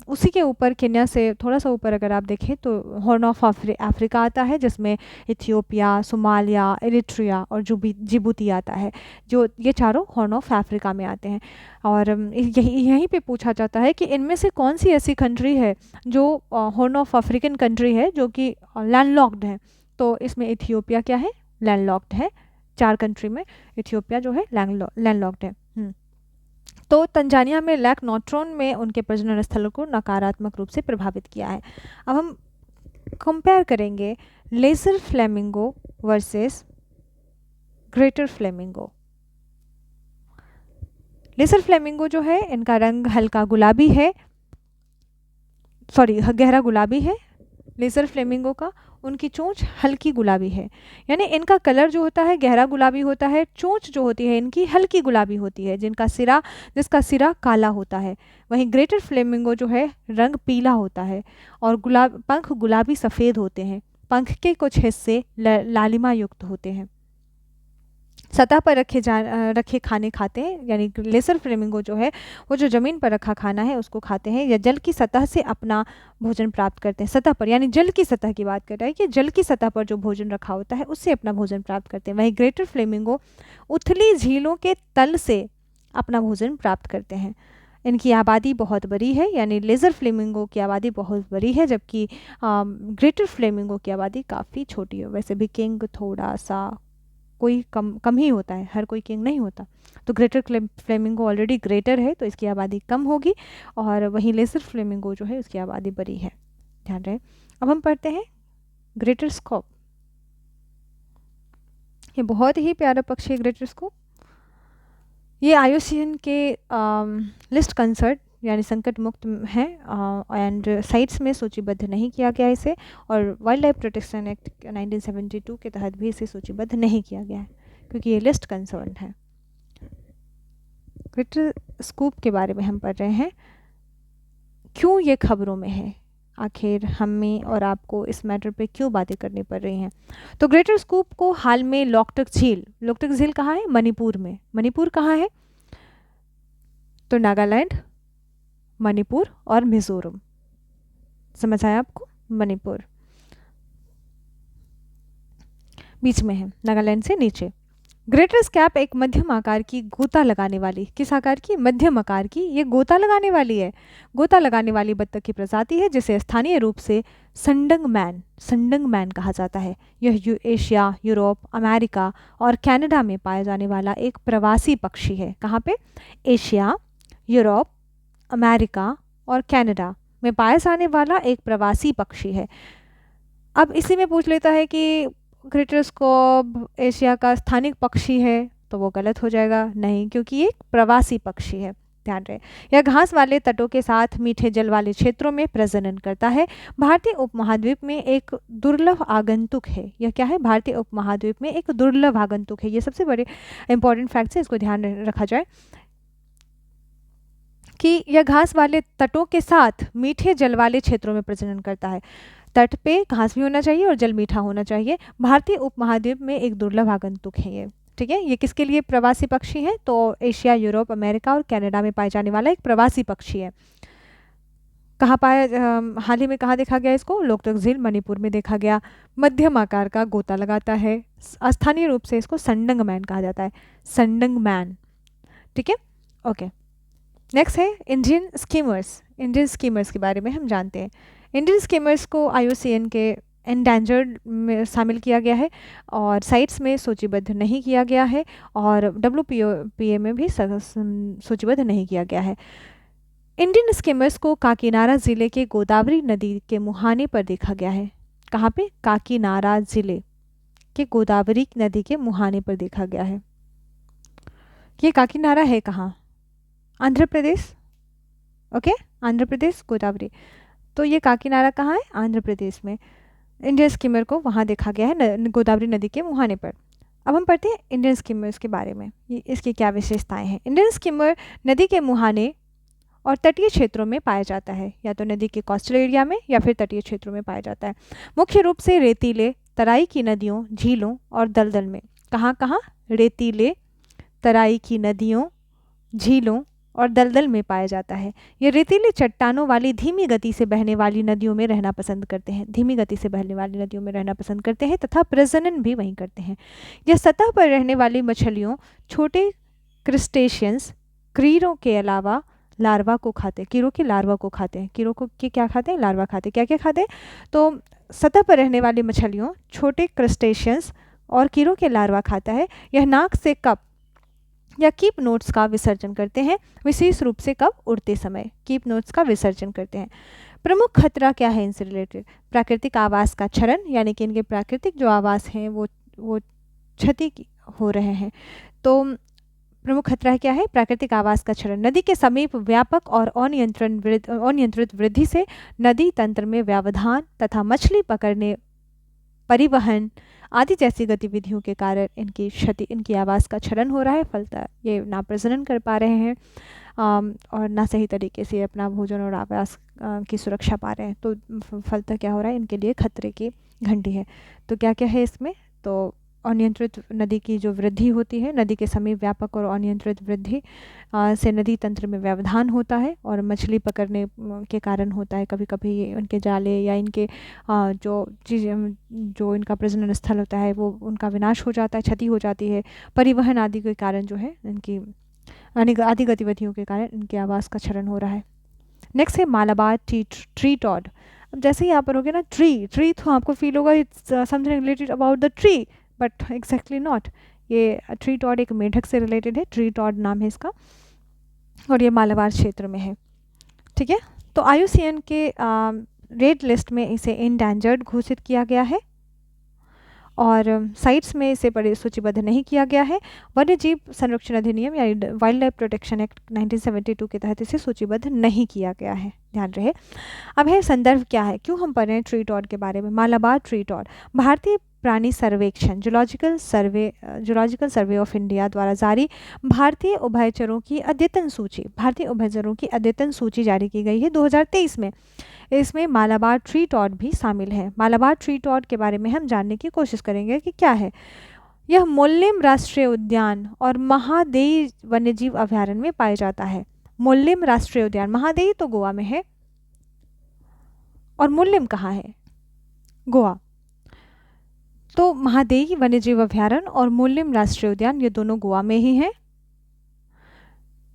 उसी के ऊपर केन्या से थोड़ा सा ऊपर अगर आप देखें तो हॉर्न ऑफ अफ्रीका आता है, जिसमें इथियोपिया, सोमालिया, इरिट्रिया और जिबूती आता है, जो ये चारों हॉर्न ऑफ अफ्रीका में आते हैं। और यहीं पे पूछा जाता है कि इनमें से कौन सी ऐसी कंट्री है जो हॉर्न ऑफ अफ्रीकन कंट्री है जो कि लैंडलॉक्ड है। तो इसमें इथियोपिया क्या है, लैंडलॉक्ड है। 4 कंट्री में इथियोपिया जो है लैंडलॉक्ड है। तो तंजानिया में लेक नॉट्रोन में उनके प्रजनन स्थलों को नकारात्मक रूप से प्रभावित किया है। अब हम कंपेयर करेंगे lesser flamingo versus greater flamingo. Lesser flamingo जो है इनका रंग हल्का गुलाबी है, सॉरी गहरा गुलाबी है लेजर फ्लेमिंगो का। उनकी चोंच हल्की गुलाबी है, यानी इनका कलर जो होता है गहरा गुलाबी होता है, चोंच जो होती है इनकी हल्की गुलाबी होती है, जिसका सिरा काला होता है। वहीं ग्रेटर फ्लेमिंगो जो है रंग पीला होता है और पंख गुलाबी सफ़ेद होते हैं। पंख के कुछ हिस्से लालिमा युक्त होते हैं। सतह पर रखे खाने खाते हैं, यानी लेजर फ्लेमिंगो जो है वो जो ज़मीन पर रखा खाना है उसको खाते हैं, या जल की सतह से अपना भोजन प्राप्त करते हैं। सतह पर यानी जल की सतह की बात कर रहा है कि जल की सतह पर जो भोजन रखा होता है उससे अपना भोजन प्राप्त करते हैं। वहीं ग्रेटर फ्लेमिंगो उथली झीलों के तल से अपना भोजन प्राप्त करते हैं। इनकी आबादी बहुत बड़ी है, यानी लेजर फ्लेमिंगो की आबादी बहुत बड़ी है, जबकि ग्रेटर फ्लेमिंगो की आबादी काफ़ी छोटी है। वैसे भी किंग थोड़ा सा कोई कम ही होता है, हर कोई किंग नहीं होता। तो ग्रेटर फ्लेमिंगो ऑलरेडी ग्रेटर है तो इसकी आबादी कम होगी, और वहीं लेजर फ्लेमिंगो जो है उसकी आबादी बड़ी है, ध्यान रहे। अब हम पढ़ते हैं ग्रेटर स्कोप। ये बहुत ही प्यारा पक्षी है ग्रेटर स्कोप। ये IUCN के लिस्ट कंसर्ट यानी संकट मुक्त है, एंड साइट्स में सूचीबद्ध नहीं किया गया इसे, और वाइल्ड लाइफ प्रोटेक्शन एक्ट 1972 के तहत भी इसे सूचीबद्ध नहीं किया गया है क्योंकि ये लिस्ट कंसर्न है। ग्रेटर स्कूप के बारे में हम पढ़ रहे हैं, क्यों ये खबरों में है, आखिर हमें और आपको इस मैटर पे क्यों बातें करनी पड़ रही हैं। तो ग्रेटर स्कूप को हाल में लोकटक झील कहाँ है, मणिपुर में। मणिपुर कहाँ है, तो नागालैंड, मणिपुर और मिजोरम। समझ आया आपको, मणिपुर बीच में है, नागालैंड से नीचे। ग्रेटर स्कैप एक मध्यम आकार की गोता लगाने वाली, किस आकार की, मध्यम आकार की, ये गोता लगाने वाली है, गोता लगाने वाली बत्तख की प्रजाति है जिसे स्थानीय रूप से संडंग मैन कहा जाता है। यह एशिया, यूरोप, अमेरिका और कनाडा में पाया जाने वाला एक प्रवासी पक्षी है। कहाँ पे, एशिया, यूरोप, अमेरिका और कनाडा में पाया जाने वाला एक प्रवासी पक्षी है। अब इसी में पूछ लेता है कि ग्रेटर स्कॉब एशिया का स्थानिक पक्षी है, तो वो गलत हो जाएगा, नहीं, क्योंकि ये एक प्रवासी पक्षी है, ध्यान रहे। यह घास वाले तटों के साथ मीठे जल वाले क्षेत्रों में प्रजनन करता है। भारतीय उपमहाद्वीप में एक दुर्लभ आगंतुक है। यह क्या है, भारतीय उपमहाद्वीप में एक दुर्लभ आगंतुक है। ये सबसे बड़े इंपॉर्टेंट फैक्ट्स है, इसको ध्यान रखा जाए कि यह घास वाले तटों के साथ मीठे जल वाले क्षेत्रों में प्रजनन करता है। तट पे घास भी होना चाहिए और जल मीठा होना चाहिए। भारतीय उपमहाद्वीप में एक दुर्लभ आगंतुक है ये, ठीक है। ये किसके लिए प्रवासी पक्षी है, तो एशिया, यूरोप, अमेरिका और कनाडा में पाए जाने वाला एक प्रवासी पक्षी है। कहाँ पाया, हाल ही में कहाँ देखा गया इसको, लोकटक झील मणिपुर में देखा गया। मध्यम आकार का गोता लगाता है। स्थानीय रूप से इसको संडंग मैन कहा जाता है, संडंग मैन, ठीक है, ओके। नेक्स्ट है इंडियन स्कीमर्स। इंडियन स्कीमर्स के बारे में हम जानते हैं। इंडियन स्कीमर्स को IUCN के एंडेंजर्ड में शामिल किया गया है और साइट्स में सूचीबद्ध नहीं किया गया है, और WPA में भी सूचीबद्ध नहीं किया गया है। इंडियन स्कीमर्स को काकीनाडा ज़िले के गोदावरी नदी के मुहाने पर देखा गया है। कहाँ पे, काकीनाडा ज़िले के गोदावरी नदी के मुहाने पर देखा गया है। ये काकीनाडा है कहाँ, आंध्र प्रदेश, ओके, आंध्र प्रदेश, गोदावरी। तो ये काकीनाडा कहाँ है, आंध्र प्रदेश में। इंडियन स्कीमर को वहाँ देखा गया है गोदावरी नदी के मुहाने पर। अब हम पढ़ते हैं इंडियन स्कीमर्स के बारे में, इसकी क्या विशेषताएं हैं। इंडियन स्कीमर नदी के मुहाने और तटीय क्षेत्रों में पाया जाता है, या तो नदी के कोस्टल एरिया में या फिर तटीय क्षेत्रों में पाया जाता है। मुख्य रूप से रेतीले तराई की नदियों, झीलों और दलदल में। कहाँ कहाँ, रेतीले, तराई की नदियों, झीलों और दलदल में पाया जाता है। ये रेतीली चट्टानों वाली धीमी गति से बहने वाली नदियों में रहना पसंद करते हैं, धीमी गति से बहने वाली नदियों में रहना पसंद करते हैं तथा प्रजनन भी वहीं करते हैं। यह सतह पर रहने वाली मछलियों, छोटे क्रिस्टेशियंस, कीड़ों के अलावा लार्वा को खाते हैं, कीड़ों की लार्वा को खाते हैं, कीड़ों को की क्या खाते हैं, लार्वा खाते हैं। क्या क्या खाते हैं? तो सतह पर रहने वाली मछलियों, छोटे क्रस्टेशियंस और कीड़ों के लार्वा खाता है। यह नाक से कप या कीप नोट्स का विसर्जन करते हैं, विशेष रूप से कब? उड़ते समय कीप नोट्स का विसर्जन करते हैं। प्रमुख खतरा क्या है इनसे रिलेटेड? प्राकृतिक आवास का क्षरण, यानी कि इनके प्राकृतिक जो आवास हैं वो क्षति हो रहे हैं। तो प्रमुख खतरा क्या है? प्राकृतिक आवास का क्षरण। नदी के समीप व्यापक और अनियंत्रित वृद्धि से नदी तंत्र में व्यवधान तथा मछली पकड़ने, परिवहन आदि जैसी गतिविधियों के कारण इनकी आवास का क्षरण हो रहा है। फलतः ये ना प्रजनन कर पा रहे हैं और ना सही तरीके से अपना भोजन और आवास की सुरक्षा पा रहे हैं। तो फलतः क्या हो रहा है? इनके लिए खतरे की घंटी है। तो क्या क्या है इसमें? तो अनियंत्रित नदी की जो वृद्धि होती है, नदी के समीप व्यापक और अनियंत्रित वृद्धि से नदी तंत्र में व्यवधान होता है और मछली पकड़ने के कारण होता है। कभी कभी उनके जाले या इनके जो चीज़ें, जो इनका प्रजनन स्थल होता है, वो उनका विनाश हो जाता है, क्षति हो जाती है। परिवहन आदि के कारण जो है इनकी आदि गतिविधियों के कारण इनके आवास का क्षरण हो रहा है। नेक्स्ट है मालाबार ट्री टॉड। अब जैसे ही यहाँ पर हो गया ना ट्री तो आपको फील होगा it's something related about the tree, but exactly not. ये ट्री टॉड एक मेढक से रिलेटेड है, ट्री टॉड नाम है इसका, और ये मालाबार क्षेत्र में है। ठीक है, तो IUCN के रेड लिस्ट में इसे इंडेंजर्ड घोषित किया गया है और साइट्स में इसे सूचीबद्ध नहीं किया गया है। वन्य जीव संरक्षण अधिनियम या वाइल्ड लाइफ प्रोटेक्शन एक्ट 1972 के तहत इसे सूचीबद्ध नहीं किया गया है, ध्यान रहे। अब है संदर्भ क्या है, क्यों हम पढ़ रहे हैं ट्री टॉड के बारे में। मालाबार ट्री टॉड भारतीय प्राणी सर्वेक्षण जूलॉजिकल सर्वे ऑफ इंडिया द्वारा जारी भारतीय उभयचरों की अद्यतन सूची जारी की गई है 2023 में। इसमें मालाबार ट्री टॉड भी शामिल है। मालाबार ट्री टॉड के बारे में हम जानने की कोशिश करेंगे कि क्या है। यह मोल्लेम राष्ट्रीय उद्यान और महादेई वन्यजीव अभयारण्य में पाया जाता है। मोल्लेम राष्ट्रीय उद्यान, महादेई तो गोवा में है और मोल्लेम कहाँ है? गोवा। तो महादेई वन्यजीव अभयारण्य और मोल्लेम राष्ट्रीय उद्यान ये दोनों गोवा में ही हैं।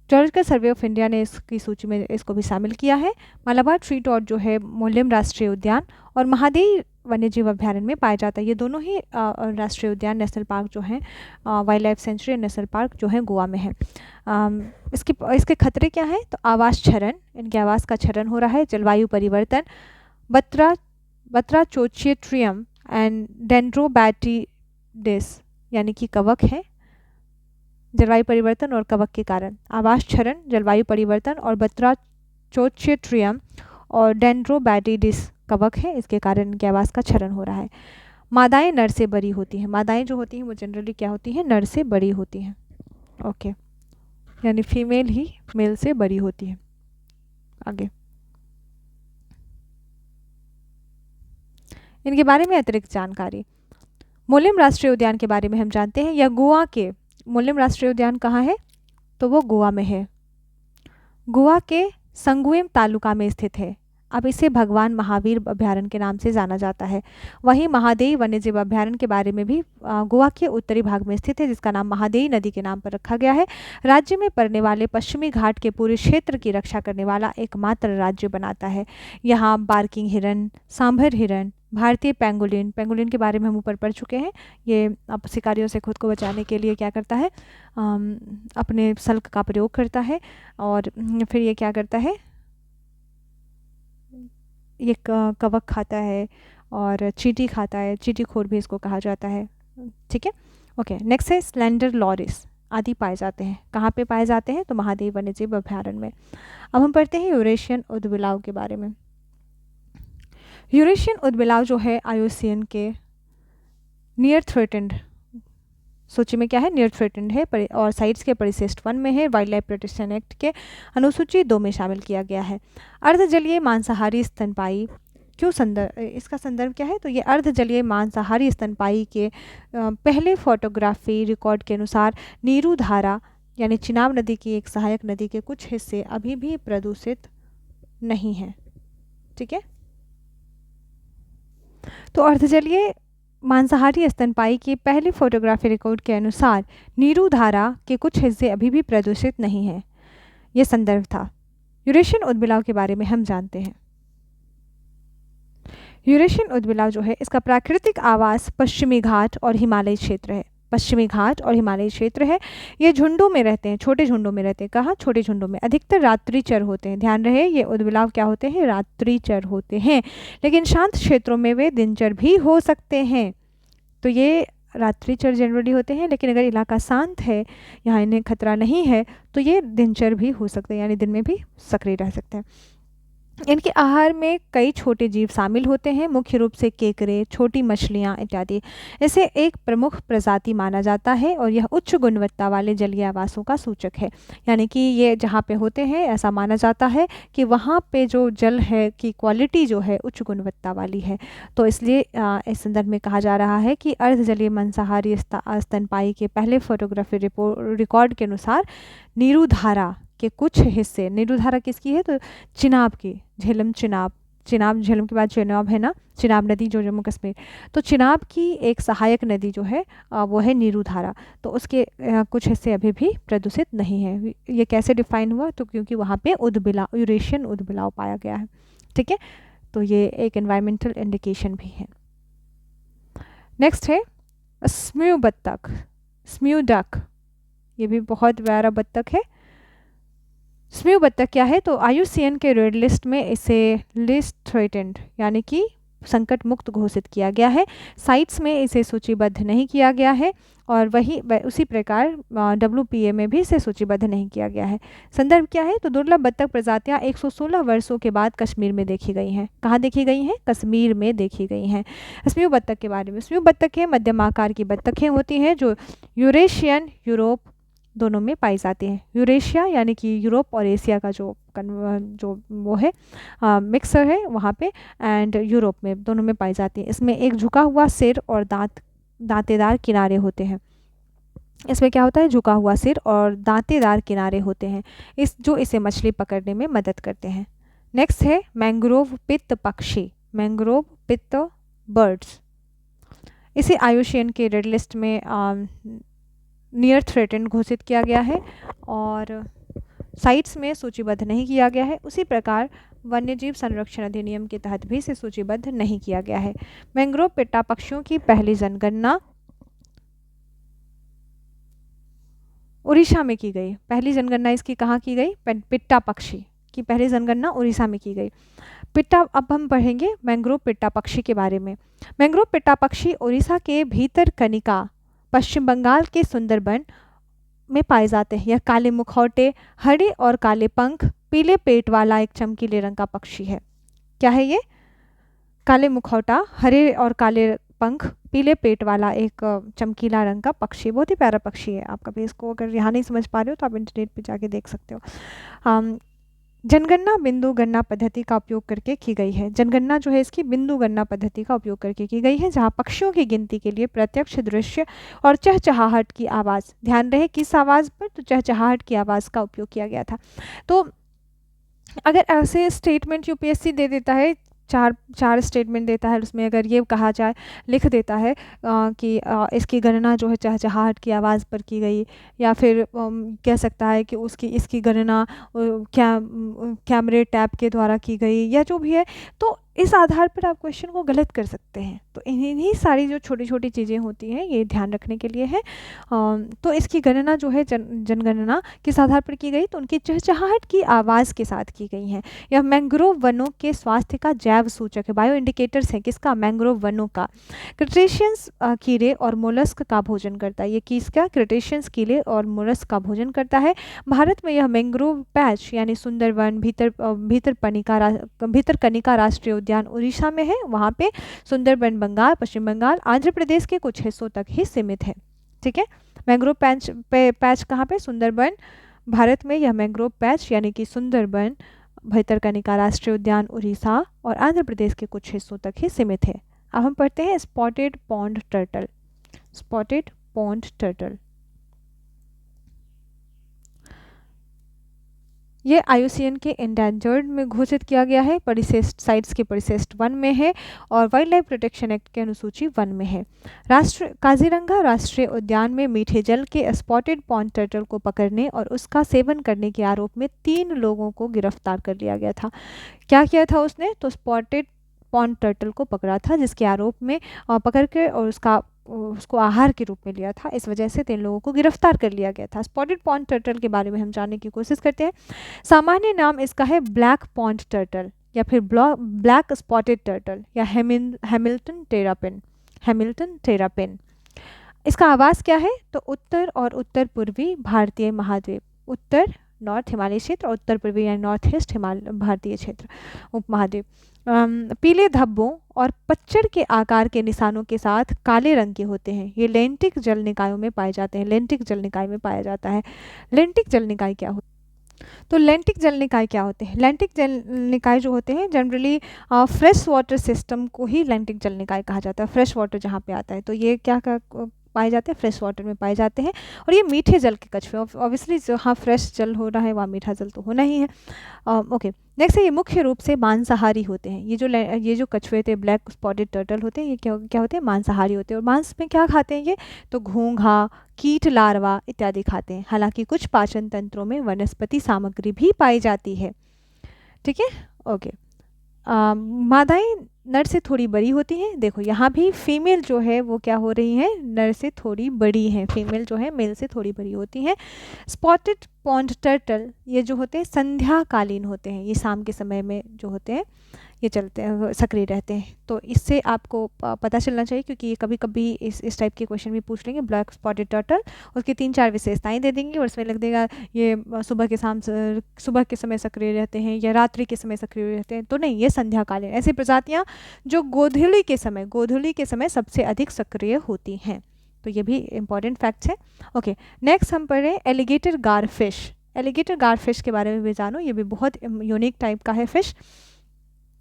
जूलॉजिकल सर्वे ऑफ इंडिया ने इसकी सूची में इसको भी शामिल किया है। मालाबार ट्री टॉड जो है मोल्लेम राष्ट्रीय उद्यान और महादेई वन्यजीव अभयारण्य में पाया जाता है। ये दोनों ही राष्ट्रीय उद्यान, नेशनल पार्क जो हैं, wild life sanctuary national park जो है गोवा में है। इसके खतरे क्या हैं? तो आवास क्षरण, इनके आवास का क्षरण हो रहा है। जलवायु परिवर्तन, बत्राचोचियट्रियम एंड डेंड्रोबैटिडिस यानी कि कवक है। जलवायु परिवर्तन और कवक के कारण आवास क्षरण, जलवायु परिवर्तन और बत्राचोचियट्रियम और डेंड्रोबैटिडिस कवक है, इसके कारण इनके आवास का क्षरण हो रहा है। मादाएं नर से बड़ी होती हैं। मादाएं जो होती हैं वो जनरली क्या होती हैं? नर से बड़ी होती हैं। ओके, यानी फीमेल ही मेल से बड़ी होती है। आगे इनके बारे में अतिरिक्त जानकारी। मोल्लेम राष्ट्रीय उद्यान के बारे में हम जानते हैं। यह गोवा के मोल्लेम राष्ट्रीय उद्यान कहाँ है? तो वो गोवा में है। गोवा के संगुएम तालुका में स्थित है। अब इसे भगवान महावीर अभयारण्य के नाम से जाना जाता है। वहीं महादेई वन्यजीव अभयारण्य के बारे में भी गोवा के उत्तरी भाग में स्थित है, जिसका नाम महादेई नदी के नाम पर रखा गया है। राज्य में पड़ने वाले पश्चिमी घाट के पूरे क्षेत्र की रक्षा करने वाला एकमात्र राज्य बनाता है। यहाँ बार्किंग हिरन, सांभर हिरन, भारतीय पेंगोलिन के बारे में हम ऊपर पढ़ चुके हैं। ये अब शिकारियों से खुद को बचाने के लिए क्या करता है? अपने सल्क का प्रयोग करता है और फिर ये क्या करता है? ये कवक खाता है और चींटी खाता है, चींटीखोर भी इसको कहा जाता है। ठीक है, ओके। नेक्स्ट है स्लेंडर लॉरिस आदि पाए जाते हैं। कहाँ पे पाए जाते हैं? तो महादेई वन्यजीव अभयारण्य में। अब हम पढ़ते हैं यूरेशियन उदबिलाव के बारे में। यूरेशियन उदबिलाव जो है IUCN के नियर थ्रेटेंड सूची में क्या है? नियर थ्रेटेंड है और साइट्स के परिशिष्ट 1 में है। वाइल्ड लाइफ प्रोटेक्शन एक्ट के अनुसूची 2 में शामिल किया गया है। अर्धजलीय मांसाहारी स्तनपायी क्यों संदर्भ, इसका संदर्भ क्या है, तो ये अर्ध जलीय मांसाहारी स्तनपायी के पहले फोटोग्राफी रिकॉर्ड के अनुसार नीरू धारा यानी चिनाब नदी की एक सहायक नदी के कुछ हिस्से अभी भी प्रदूषित नहीं हैं। ठीक है, तो अर्धजलीय मांसाहारी स्तनपायी की पहली फोटोग्राफी रिकॉर्ड के अनुसार नीरू धारा के कुछ हिस्से अभी भी प्रदूषित नहीं हैं। ये संदर्भ था। यूरेशियन उद्बिलाव के बारे में हम जानते हैं। यूरेशियन उद्बिलाव जो है, इसका प्राकृतिक आवास पश्चिमी घाट और हिमालयी क्षेत्र है। पश्चिमी घाट और हिमालयी क्षेत्र है। ये झुंडों में रहते हैं, छोटे झुंडों में रहते हैं। कहाँ? छोटे झुंडों में। अधिकतर रात्रिचर होते हैं। ध्यान रहे, ये उद्बिलाव क्या होते हैं? रात्रिचर होते हैं। लेकिन शांत क्षेत्रों में वे दिनचर भी हो सकते हैं। तो ये रात्रिचर जनरली होते हैं, लेकिन अगर इलाका शांत है, यहाँ इन्हें खतरा नहीं है, तो ये दिनचर भी हो सकते हैं, यानी दिन में भी सक्रिय रह सकते हैं। इनके आहार में कई छोटे जीव शामिल होते हैं, मुख्य रूप से केकड़े, छोटी मछलियाँ इत्यादि। इसे एक प्रमुख प्रजाति माना जाता है और यह उच्च गुणवत्ता वाले जलीय आवासों का सूचक है। यानी कि ये जहाँ पे होते हैं, ऐसा माना जाता है कि वहाँ पे जो जल है की क्वालिटी जो है उच्च गुणवत्ता वाली है। तो इसलिए इस संदर्भ में कहा जा रहा है कि अर्ध जलीय मांसाहारी स्तनपायी के पहले फोटोग्राफी रिकॉर्ड के अनुसार नीरू धारा के कुछ हिस्से, नीरू धारा किसकी है? तो चिनाब की, झेलम चिनाब, चिनाब झेलम के बाद चिनाब है ना, चिनाब नदी जो जम्मू कश्मीर, तो चिनाब की एक सहायक नदी जो है वो है नीरू धारा। तो उसके कुछ हिस्से अभी भी प्रदूषित नहीं है। ये कैसे डिफाइन हुआ? तो क्योंकि वहाँ पे उद्बिलाव, यूरेशियन उद्बिलाव पाया गया है। ठीक है, तो ये एक एनवायरमेंटल इंडिकेशन भी है। नेक्स्ट है स्म्यू बत्तख, स्म्यू डक। ये भी बहुत प्यारा बत्तख है। स्म्यू बत्तख क्या है? तो IUCN के रेड लिस्ट में इसे लिस्ट थ्रेटेंड यानी कि संकट मुक्त घोषित किया गया है। साइट्स में इसे सूचीबद्ध नहीं किया गया है और उसी प्रकार WPA में भी इसे सूचीबद्ध नहीं किया गया है। संदर्भ क्या है? तो दुर्लभ बत्तख प्रजातियां 116 वर्षों के बाद कश्मीर में देखी गई हैं। कहाँ देखी गई हैं? कश्मीर में देखी गई हैं। स्म्यू बत्तख के बारे में, स्म्यू बत्तखें मध्यम आकार की बत्तखें होती हैं जो यूरेशियन, यूरोप दोनों में पाई जाती हैं। यूरेशिया यानी कि यूरोप और एशिया का जो वो है मिक्सर है वहाँ पे, एंड यूरोप में दोनों में पाई जाती है। इसमें एक झुका हुआ सिर और दांतेदार किनारे होते हैं। इसमें क्या होता है? झुका हुआ सिर और दांतेदार किनारे होते हैं, जो इसे मछली पकड़ने में मदद करते हैं। नेक्स्ट है मैंग्रोव पित्त पक्षी, मैंग्रोव पित्त बर्ड्स। इसे IUCN के रेड लिस्ट में नियर थ्रेटेंड घोषित किया गया है और साइट्स में सूचीबद्ध नहीं किया गया है। उसी प्रकार वन्यजीव संरक्षण अधिनियम के तहत भी इसे सूचीबद्ध नहीं किया गया है। मैंग्रोव पिट्टा पक्षियों की पहली जनगणना उड़ीसा में की गई। पहली जनगणना इसकी कहाँ की गई? पिट्टा पक्षी की पहली जनगणना उड़ीसा में की गई। पिट्टा, अब हम पढ़ेंगे मैंग्रोव पिट्टा पक्षी के बारे में। मैंग्रोव पिट्टा पक्षी उड़ीसा के भीतरकनिका, पश्चिम बंगाल के सुंदरबन में पाए जाते हैं। यह काले मुखौटे, हरे और काले पंख, पीले पेट वाला एक चमकीले रंग का पक्षी है। क्या है ये? काले मुखौटा, हरे और काले पंख, पीले पेट वाला एक चमकीला रंग का पक्षी। बहुत ही प्यारा पक्षी है। आप कभी इसको अगर यहाँ नहीं समझ पा रहे हो तो आप इंटरनेट पे जाके देख सकते हो। जनगणना बिंदु गणना पद्धति का उपयोग करके की गई है। जनगणना जो है इसकी बिंदु गणना पद्धति का उपयोग करके की गई है, जहां पक्षियों की गिनती के लिए प्रत्यक्ष दृश्य और चहचहाहट की आवाज़, ध्यान रहे किस आवाज़ पर? तो चहचहाहट की आवाज़ का उपयोग किया गया था। तो अगर ऐसे स्टेटमेंट UPSC दे देता है, चार स्टेटमेंट देता है, उसमें अगर ये कहा जाए, लिख देता है कि इसकी गणना जो है चहचहाहट की आवाज़ पर की गई, या फिर कह सकता है कि इसकी गणना कैमरे टैब के द्वारा की गई, या जो भी है, तो इस आधार पर आप क्वेश्चन को गलत कर सकते हैं। तो इन्हीं सारी जो छोटी छोटी चीज़ें होती हैं ये ध्यान रखने के लिए है। तो इसकी गणना जो है जनगणना किस आधार पर की गई? तो उनकी चहचहाहट की आवाज़ के साथ की गई है। यह मैंग्रोव वनों के स्वास्थ्य का जैव सूचक है। बायो इंडिकेटर्स है किसका? मैंग्रोव वनों का। क्रिटेशियंस कीड़े और मोलस्क का भोजन करता है। ये किसका? क्रिटेशियंस कीड़े और मोलस्क का भोजन करता है। भारत में यह मैंग्रोव पैच यानी सुंदरवन, भीतरकनिका राष्ट्रीय उद्यान उड़ीसा में है, वहाँ पे सुंदरबन बंगाल, पश्चिम बंगाल, आंध्र प्रदेश के कुछ हिस्सों तक ही सीमित है। ठीक है, मैंग्रोव पैच कहाँ पे? सुंदरबन, भारत में यह मैंग्रोव पैच यानी कि सुंदरबन भितरकनिका राष्ट्रीय उद्यान उड़ीसा और आंध्र प्रदेश के कुछ हिस्सों तक ही सीमित है। अब हम पढ़ते हैं spotted pond turtle. Spotted pond turtle ये IUCN के एंडेंजर्ड में घोषित किया गया है, परिशिष्ट साइट्स के परिशिष्ट 1 में है और वाइल्ड लाइफ प्रोटेक्शन एक्ट के अनुसूची 1 में है। काजीरंगा राष्ट्रीय उद्यान में मीठे जल के स्पॉटेड पॉन्ड टर्टल को पकड़ने और उसका सेवन करने के आरोप में 3 लोगों को गिरफ्तार कर लिया गया था। क्या किया था उसने? तो स्पॉटेड पॉन्ड टर्टल को पकड़ा था, जिसके आरोप में पकड़ के और उसको आहार के रूप में लिया था। इस वजह से 3 लोगों को गिरफ्तार कर लिया गया था। स्पॉटेड पॉन्ड टर्टल के बारे में हम जानने की कोशिश करते हैं। सामान्य नाम इसका है ब्लैक पॉन्ड टर्टल या फिर ब्लैक स्पॉटेड टर्टल या हैमिल्टन टेरापिन। Hamilton terrapin. इसका आवास क्या है? तो उत्तर और उत्तर पूर्वी भारतीय महाद्वीप, उत्तर नॉर्थ हिमालय क्षेत्र और उत्तर पूर्वी यानी नॉर्थ ईस्ट भारतीय क्षेत्र उपमहाद्वीप। पीले धब्बों और पच्चड़ के आकार के निशानों के साथ काले रंग के होते हैं। ये लेंटिक जल निकायों में पाए जाते हैं। लेंटिक जल निकाय में पाया जाता है। लेंटिक जल निकाय क्या होता है? तो लेंटिक जल निकाय क्या होते हैं? लेंटिक जल निकाय जो होते हैं जनरली फ्रेश वाटर सिस्टम को ही लेंटिक जल निकाय कहा जाता है। फ्रेश वाटर जहाँ पे आता है तो ये क्या पाए जाते हैं? फ्रेश वाटर में पाए जाते हैं। और ये मीठे जल के कछुए, ऑब्वियसली जहाँ फ्रेश जल हो रहा है वहाँ मीठा जल तो होना ही है। ओके, नेक्स्ट है ये मुख्य रूप से मांसाहारी होते हैं। ये जो कछुए थे ब्लैक स्पॉटेड टर्टल होते हैं, ये क्या होते हैं? मांसाहारी होते हैं। और मांस में क्या खाते हैं ये? तो घोंघा, कीट लार्वा इत्यादि खाते हैं। हालांकि कुछ पाचन तंत्रों में वनस्पति सामग्री भी पाई जाती है। ठीक है, ओके। मादाएं नर से थोड़ी बड़ी होती हैं। देखो यहाँ भी फीमेल जो है वो क्या हो रही है? नर से थोड़ी बड़ी हैं। फीमेल जो है मेल से थोड़ी बड़ी होती हैं। स्पॉटेड पॉन्ड टर्टल ये जो होते हैं संध्याकालीन होते हैं। ये शाम के समय में जो होते हैं ये चलते हैं, सक्रिय रहते हैं। तो इससे आपको पता चलना चाहिए, क्योंकि ये कभी कभी इस टाइप के क्वेश्चन भी पूछ लेंगे। ब्लैक स्पॉटेड टर्टल उसकी 3-4 विशेषताएं दे देंगे और उसमें लग देगा ये सुबह के समय सक्रिय रहते हैं या रात्रि के समय सक्रिय रहते हैं। तो नहीं, ये संध्याकालीन ऐसी प्रजातियाँ जो गोधूली के समय सबसे अधिक सक्रिय होती हैं। तो ये भी इंपॉर्टेंट फैक्ट्स है। ओके, नेक्स्ट हम पढ़ें एलिगेटर गारफिश। एलिगेटर गारफिश के बारे में भी जानो, ये भी बहुत यूनिक टाइप का है फिश।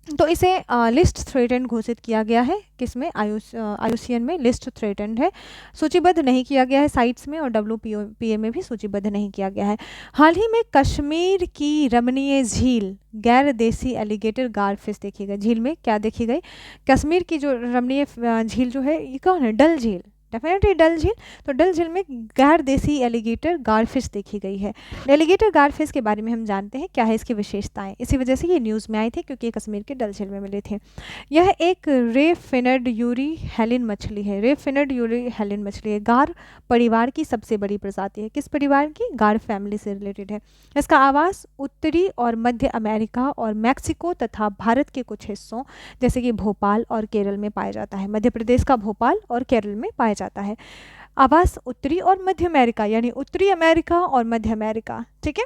तो इसे लिस्ट थ्रेटेंड घोषित किया गया है। किसमें? IUCN में लिस्ट थ्रेटेंड है। सूचीबद्ध नहीं किया गया है साइट्स में और WPA में भी सूचीबद्ध नहीं किया गया है। हाल ही में कश्मीर की रमणीय झील गैर देसी एलिगेटर गारफिश देखी गई। झील में क्या देखी गई? कश्मीर की जो रमणीय झील जो है ये कौन है? डल झील, डेफिनेटली डल झील। तो डल झील में गैर देसी एलिगेटर गारफिश देखी गई है। एलिगेटर गारफिश के बारे में हम जानते हैं क्या है इसकी विशेषताएं। इसी वजह से ये न्यूज़ में आई थी क्योंकि ये कश्मीर के डल झील में मिले थे। यह एक रे फिनड यूरी हेलिन मछली है। रे फिनड यूरी हेलिन मछली है। गार परिवार की सबसे बड़ी प्रजाति है। किस परिवार की? गार फैमिली से रिलेटेड है। इसका आवास उत्तरी और मध्य अमेरिका और मैक्सिको तथा भारत के कुछ हिस्सों जैसे कि भोपाल और केरल में पाया जाता है। मध्य प्रदेश का भोपाल और केरल में पाया जाता है। आवास उत्तरी और मध्य अमेरिका, यानी उत्तरी अमेरिका और मध्य अमेरिका। ठीक है,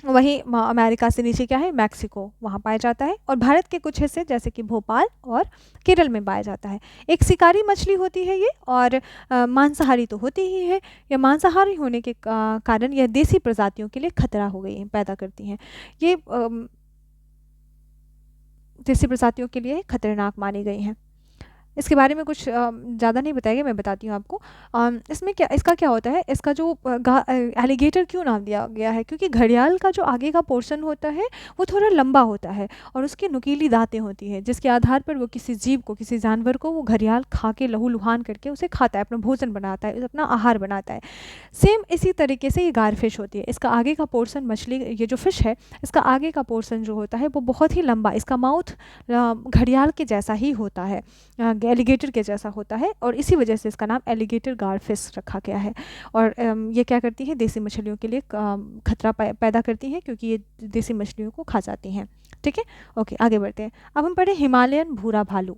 वहीं अमेरिका से नीचे क्या है? मैक्सिको, वहाँ पाया जाता है। और भारत के कुछ हिस्से जैसे कि भोपाल और केरल में पाया जाता है। एक शिकारी मछली होती है ये और मांसाहारी तो होती ही है। यह मांसाहारी होने के कारण यह देसी प्रजातियों के लिए खतरा हो गई है, पैदा करती हैं। ये देसी प्रजातियों के लिए खतरनाक मानी गई हैं। इसके बारे में कुछ ज़्यादा नहीं बताया गया, मैं बताती हूँ आपको। इसमें इसका क्या होता है? इसका जो एलिगेटर क्यों नाम दिया गया है? क्योंकि घड़ियाल का जो आगे का पोर्शन होता है वो थोड़ा लंबा होता है और उसकी नुकीली दांतें होती हैं, जिसके आधार पर वो किसी जीव को, किसी जानवर को वो घड़ियाल खा के लहू लुहान करके उसे खाता है, अपना भोजन बनाता है, अपना आहार बनाता है। सेम इसी तरीके से ये गारफिश होती है। इसका आगे का पोर्शन, मछली ये जो फिश है इसका आगे का पोर्शन जो होता है वो बहुत ही लंबा, इसका माउथ घड़ियाल के जैसा ही होता है, एलिगेटर के जैसा होता है और इसी वजह से इसका नाम एलिगेटर गारफिश रखा गया है। और ये क्या करती है? देसी मछलियों के लिए खतरा पैदा करती हैं क्योंकि ये देसी मछलियों को खा जाती हैं। ठीक है, ओके, आगे बढ़ते हैं। अब हम पढ़े हिमालयन भूरा भालू।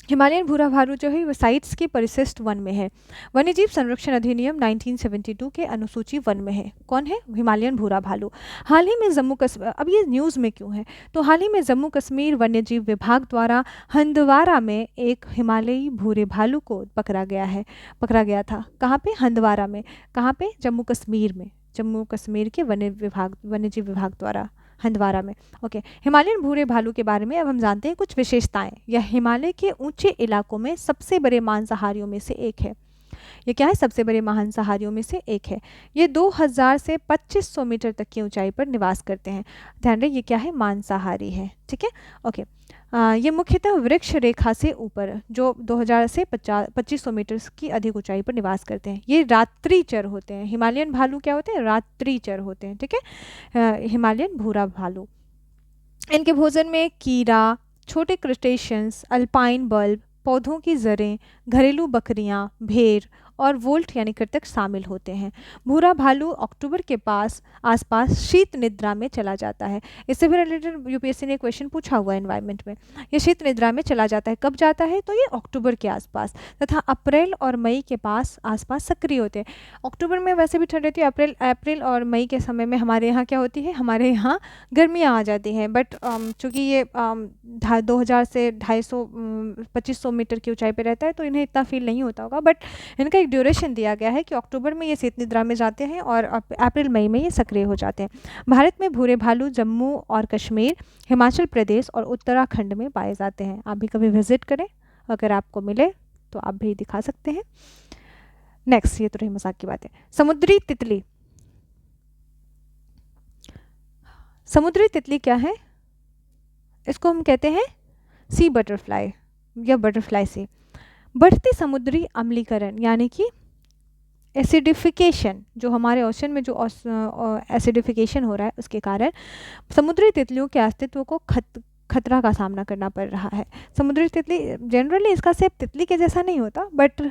हिमालयन भूरा भालू जो है वो साइट्स के परिशिष्ट 1 में है। वन्यजीव संरक्षण अधिनियम 1972 के अनुसूची 1 में है। कौन है? हिमालयन भूरा भालू। हाल ही में जम्मू कश्मीर, अब ये न्यूज़ में क्यों है? तो हाल ही में जम्मू कश्मीर वन्यजीव विभाग द्वारा हंदवारा में एक हिमालयी भूरे भालू को पकड़ा गया था। कहाँ पे? हंदवारा में। कहाँ पे? जम्मू कश्मीर में। जम्मू कश्मीर के वन्यजीव विभाग द्वारा हंदवारा में। ओके, हिमालयन भूरे भालू के बारे में अब हम जानते हैं कुछ विशेषताएं। यह हिमालय के ऊंचे इलाकों में सबसे बड़े मांसाहारियों में से एक है। ये क्या है? सबसे बड़े मांसाहारियों में से एक है। ये 2000 से 2500 मीटर तक की ऊंचाई पर निवास करते हैं। ध्यान रहे ये क्या है? मांसाहारी है। ठीक है, ओके। ये मुख्यतः वृक्ष रेखा से ऊपर जो 2000 से 2500 मीटर की अधिक ऊंचाई पर निवास करते हैं। ये रात्रिचर होते हैं। हिमालयन भालू क्या होते हैं? रात्रिचर होते हैं। ठीक है, हिमालयन भूरा भालू। इनके भोजन में कीड़ा, छोटे क्रस्टेशियंस, अल्पाइन बल्ब, पौधों की जड़ें, घरेलू बकरियां, भेड़ और वोल्ट यानी कृंतक शामिल होते हैं। भूरा भालू अक्टूबर के आसपास शीत निद्रा में चला जाता है। इससे भी रिलेटेड यूपीएससी ने क्वेश्चन पूछा हुआ है एनवायरनमेंट में। ये शीत निद्रा में चला जाता है। कब जाता है? तो ये अक्टूबर के आसपास, तथा अप्रैल और मई के आसपास सक्रिय होते हैं। अक्टूबर में वैसे भी ठंड रहती है। अप्रैल और मई के समय में हमारे यहाँ क्या होती है? हमारे यहाँ गर्मियाँ आ जाती हैं। बट चूँकि ये 2000 से 2500 मीटर की ऊंचाई पे रहता है तो इन्हें इतना फील नहीं होता होगा। बट इनका एक ड्यूरेशन दिया गया है कि अक्टूबर में ये शीत निद्रा में जाते हैं और अप्रैल मई में ये सक्रिय हो जाते हैं। भारत में भूरे भालू जम्मू और कश्मीर, हिमाचल प्रदेश और उत्तराखंड में पाए जाते हैं। आप भी कभी विजिट करें, अगर आपको मिले तो आप भी दिखा सकते हैं। नेक्स्ट, ये तो रही मजाक की बात है। समुद्री तितली। समुद्री तितली क्या है? इसको हम कहते हैं सी बटरफ्लाई या बटरफ्लाई सी। बढ़ती समुद्री अम्लीकरण यानी कि एसिडिफिकेशन, जो हमारे ओशन में जो एसिडिफिकेशन हो रहा है उसके कारण समुद्री तितलियों के अस्तित्व को खतरा का सामना करना पड़ रहा है। समुद्री तितली जनरली इसका शेप तितली के जैसा नहीं होता, बट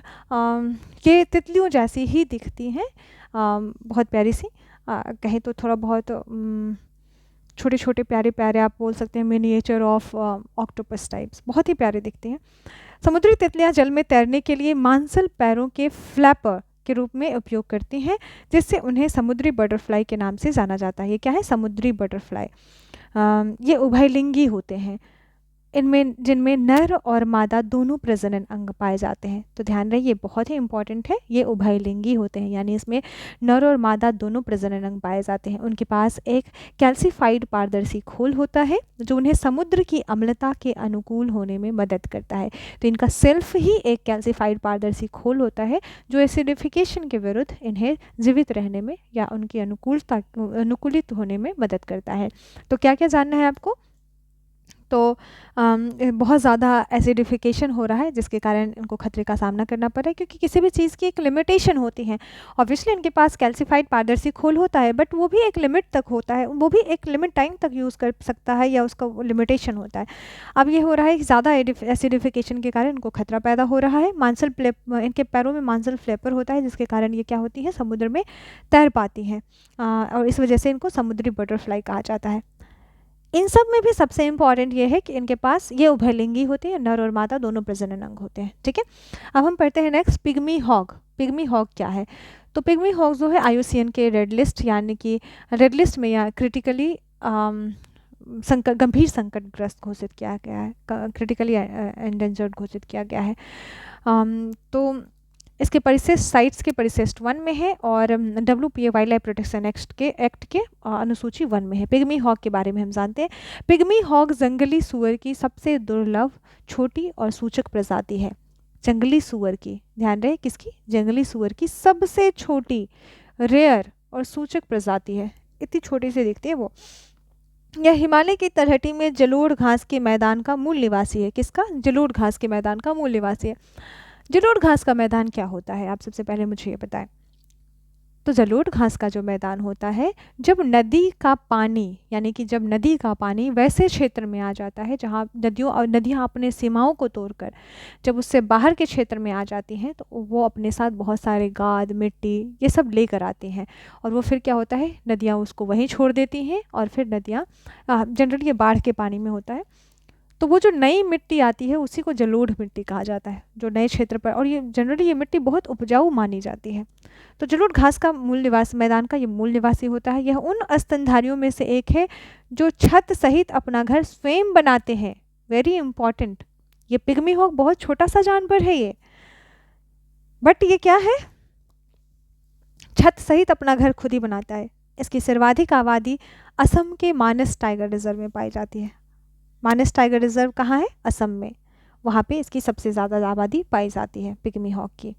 ये तितलियों जैसी ही दिखती हैं। बहुत प्यारी सी, कहें तो थोड़ा बहुत छोटे छोटे प्यारे प्यारे आप बोल सकते हैं मिनिएचर ऑफ ऑक्टोपस टाइप्स, बहुत ही प्यारे दिखते हैं। समुद्री तितलियां जल में तैरने के लिए मांसल पैरों के फ्लैपर के रूप में उपयोग करती हैं, जिससे उन्हें समुद्री बटरफ्लाई के नाम से जाना जाता है। ये क्या है? समुद्री बटरफ्लाई। ये उभयलिंगी होते हैं, जिनमें नर और मादा दोनों प्रजनन अंग पाए जाते हैं। तो ध्यान रहे ये बहुत ही इंपॉर्टेंट है, ये उभयलिंगी होते हैं, यानी इसमें नर और मादा दोनों प्रजनन अंग पाए जाते हैं। उनके पास एक कैल्सीफाइड पारदर्शी खोल होता है जो उन्हें समुद्र की अम्लता के अनुकूल होने में मदद करता है। तो इनका सेल्फ ही एक कैल्सीफाइड पारदर्शी खोल होता है जो एसिडिफिकेशन के विरुद्ध इन्हें जीवित रहने में या उनकी अनुकूलित होने में मदद करता है। तो क्या क्या जानना है आपको? तो बहुत ज़्यादा एसिडिफिकेशन हो रहा है जिसके कारण इनको खतरे का सामना करना पड़ रहा है, क्योंकि किसी भी चीज़ की एक लिमिटेशन होती है। ऑब्वियसली इनके पास कैल्सीफाइड पारदर्शी खोल होता है, बट वो भी एक लिमिट तक होता है, वो भी एक लिमिट टाइम तक यूज़ कर सकता है या उसका लिमिटेशन होता है। अब ये हो रहा है कि ज़्यादा एसिडिफिकेशन के कारण इनको खतरा पैदा हो रहा है। इनके पैरों में मांसल फ्लैपर होता है जिसके कारण ये क्या होती है? समुद्र में तैर पाती हैं, और इस वजह से इनको समुद्री बटरफ्लाई कहा जाता है। इन सब में भी सबसे इम्पॉर्टेंट ये है कि इनके पास ये उभयलिंगी होती है, नर और मादा दोनों प्रजनन अंग होते हैं। ठीक है, अब हम पढ़ते हैं next pygmy hog. Pygmy hog क्या है? तो पिग्मी हॉग जो है IUCN के रेड लिस्ट यानी कि रेड लिस्ट में या क्रिटिकली गंभीर संकटग्रस्त घोषित किया गया है, क्रिटिकली एंडेंजर्ड घोषित किया गया है। तो इसके परिशिष्ट साइट्स के परिशिष्ट 1 में है और WPA wild life protection act के अनुसूची 1 में है। पिग्मी हॉग के बारे में हम जानते हैं। पिग्मी हॉग जंगली सुअर की सबसे दुर्लभ, छोटी और सूचक प्रजाति है। जंगली सुअर की, ध्यान रहे किसकी? जंगली सुअर की सबसे छोटी, रेयर और सूचक प्रजाति है। इतनी छोटी सी दिखती है वो। यह हिमालय की तलहटी में जलोढ़ घास के मैदान का मूल निवासी है। किसका? जलोढ़ घास के मैदान का मूल निवासी है। जलोढ़ घास का मैदान क्या होता है? आप सबसे पहले मुझे ये बताएं। तो जलोढ़ घास का जो मैदान होता है, जब नदी का पानी यानी कि जब नदी का पानी वैसे क्षेत्र में आ जाता है जहाँ नदियाँ अपने सीमाओं को तोड़कर जब उससे बाहर के क्षेत्र में आ जाती हैं, तो वो अपने साथ बहुत सारे गाद, मिट्टी ये सब लेकर आती हैं, और वो फिर क्या होता है? नदियाँ उसको वहीं छोड़ देती हैं, और फिर नदियाँ जनरली ये बाढ़ के पानी में होता है, तो वो जो नई मिट्टी आती है उसी को जलोढ़ मिट्टी कहा जाता है, जो नए क्षेत्र पर, और ये जनरली ये मिट्टी बहुत उपजाऊ मानी जाती है। तो जलोढ़ घास का मूल निवास मैदान का ये मूल निवासी होता है। यह उन स्तनधारियों में से एक है जो छत सहित अपना घर स्वयं बनाते हैं। वेरी इंपॉर्टेंट, ये पिग्मी हॉग बहुत छोटा सा जानवर है ये, बट ये क्या है? छत सहित अपना घर खुद ही बनाता है। इसकी सर्वाधिक आबादी असम के मानस टाइगर रिजर्व में पाई जाती है। मानस टाइगर रिजर्व कहाँ है? असम में। वहाँ पे इसकी सबसे ज़्यादा आबादी पाई जाती है पिग्मी हॉक की।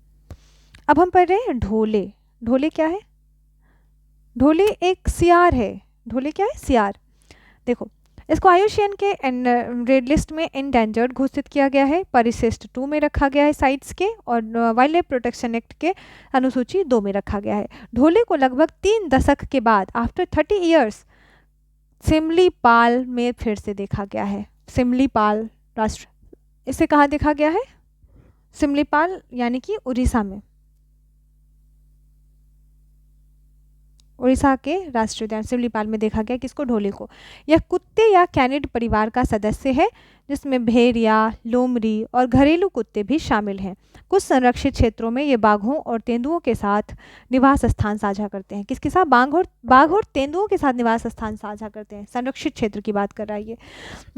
अब हम पढ़ रहे हैं ढोले। ढोले क्या है? ढोले एक सियार है। ढोले क्या है? सियार। देखो, इसको IUCN के रेड लिस्ट में एंडेंजर्ड घोषित किया गया है, परिशिष्ट 2 में रखा गया है साइट्स के, और वाइल्ड लाइफ प्रोटेक्शन एक्ट के अनुसूची 2 में रखा गया है। ढोले को लगभग 3 दशक के बाद, आफ्टर 30 ईयर्स, सिमलीपाल में फिर से देखा गया है। सिमलीपाल राष्ट्र, इसे कहाँ देखा गया है? सिमलीपाल यानी कि उड़ीसा में, उड़ीसा के राष्ट्रीय उद्यान सिमलीपाल में देखा गया किसको? ढोले को। यह कुत्ते या कैनिड परिवार का सदस्य है, जिसमें भेड़िया, लोमड़ी और घरेलू कुत्ते भी शामिल हैं। कुछ संरक्षित क्षेत्रों में ये बाघों और तेंदुओं के साथ निवास स्थान साझा करते हैं। किसके साथ? बाघ और तेंदुओं के साथ निवास स्थान साझा करते हैं। संरक्षित क्षेत्र की बात कर रहा है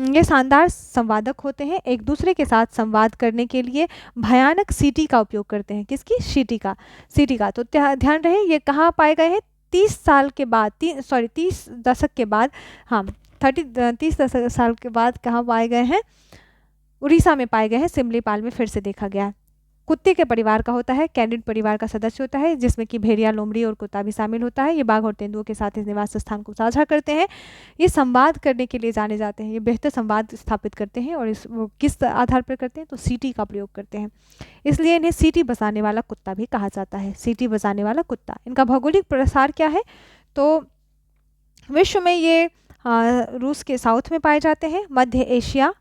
ये शानदार संवादक होते हैं, एक दूसरे के साथ संवाद करने के लिए भयानक सीटी का उपयोग करते हैं। किसकी? सीटी का। तो ध्यान रहे, ये कहाँ पाए गए हैं? 30 साल के बाद, 30 दशक के बाद, हाँ 30 साल के बाद कहाँ पाए गए हैं? उड़ीसा में पाए गए हैं। सिमलीपाल में फिर से देखा गया। कुत्ते के परिवार का होता है, कैनिड परिवार का सदस्य होता है, जिसमें कि भेड़िया, लोमड़ी और कुत्ता भी शामिल होता है। ये बाघ और तेंदुओं के साथ इस निवास स्थान को साझा करते हैं। ये संवाद करने के लिए जाने जाते हैं, ये बेहतर संवाद स्थापित करते हैं। और वो किस आधार पर करते हैं? तो सीटी का प्रयोग करते हैं, इसलिए इन्हें सीटी बजाने वाला कुत्ता भी कहा जाता है। सीटी बजाने वाला कुत्ता। इनका भौगोलिक प्रसार क्या है? तो विश्व में ये रूस के साउथ में पाए जाते हैं, मध्य एशिया,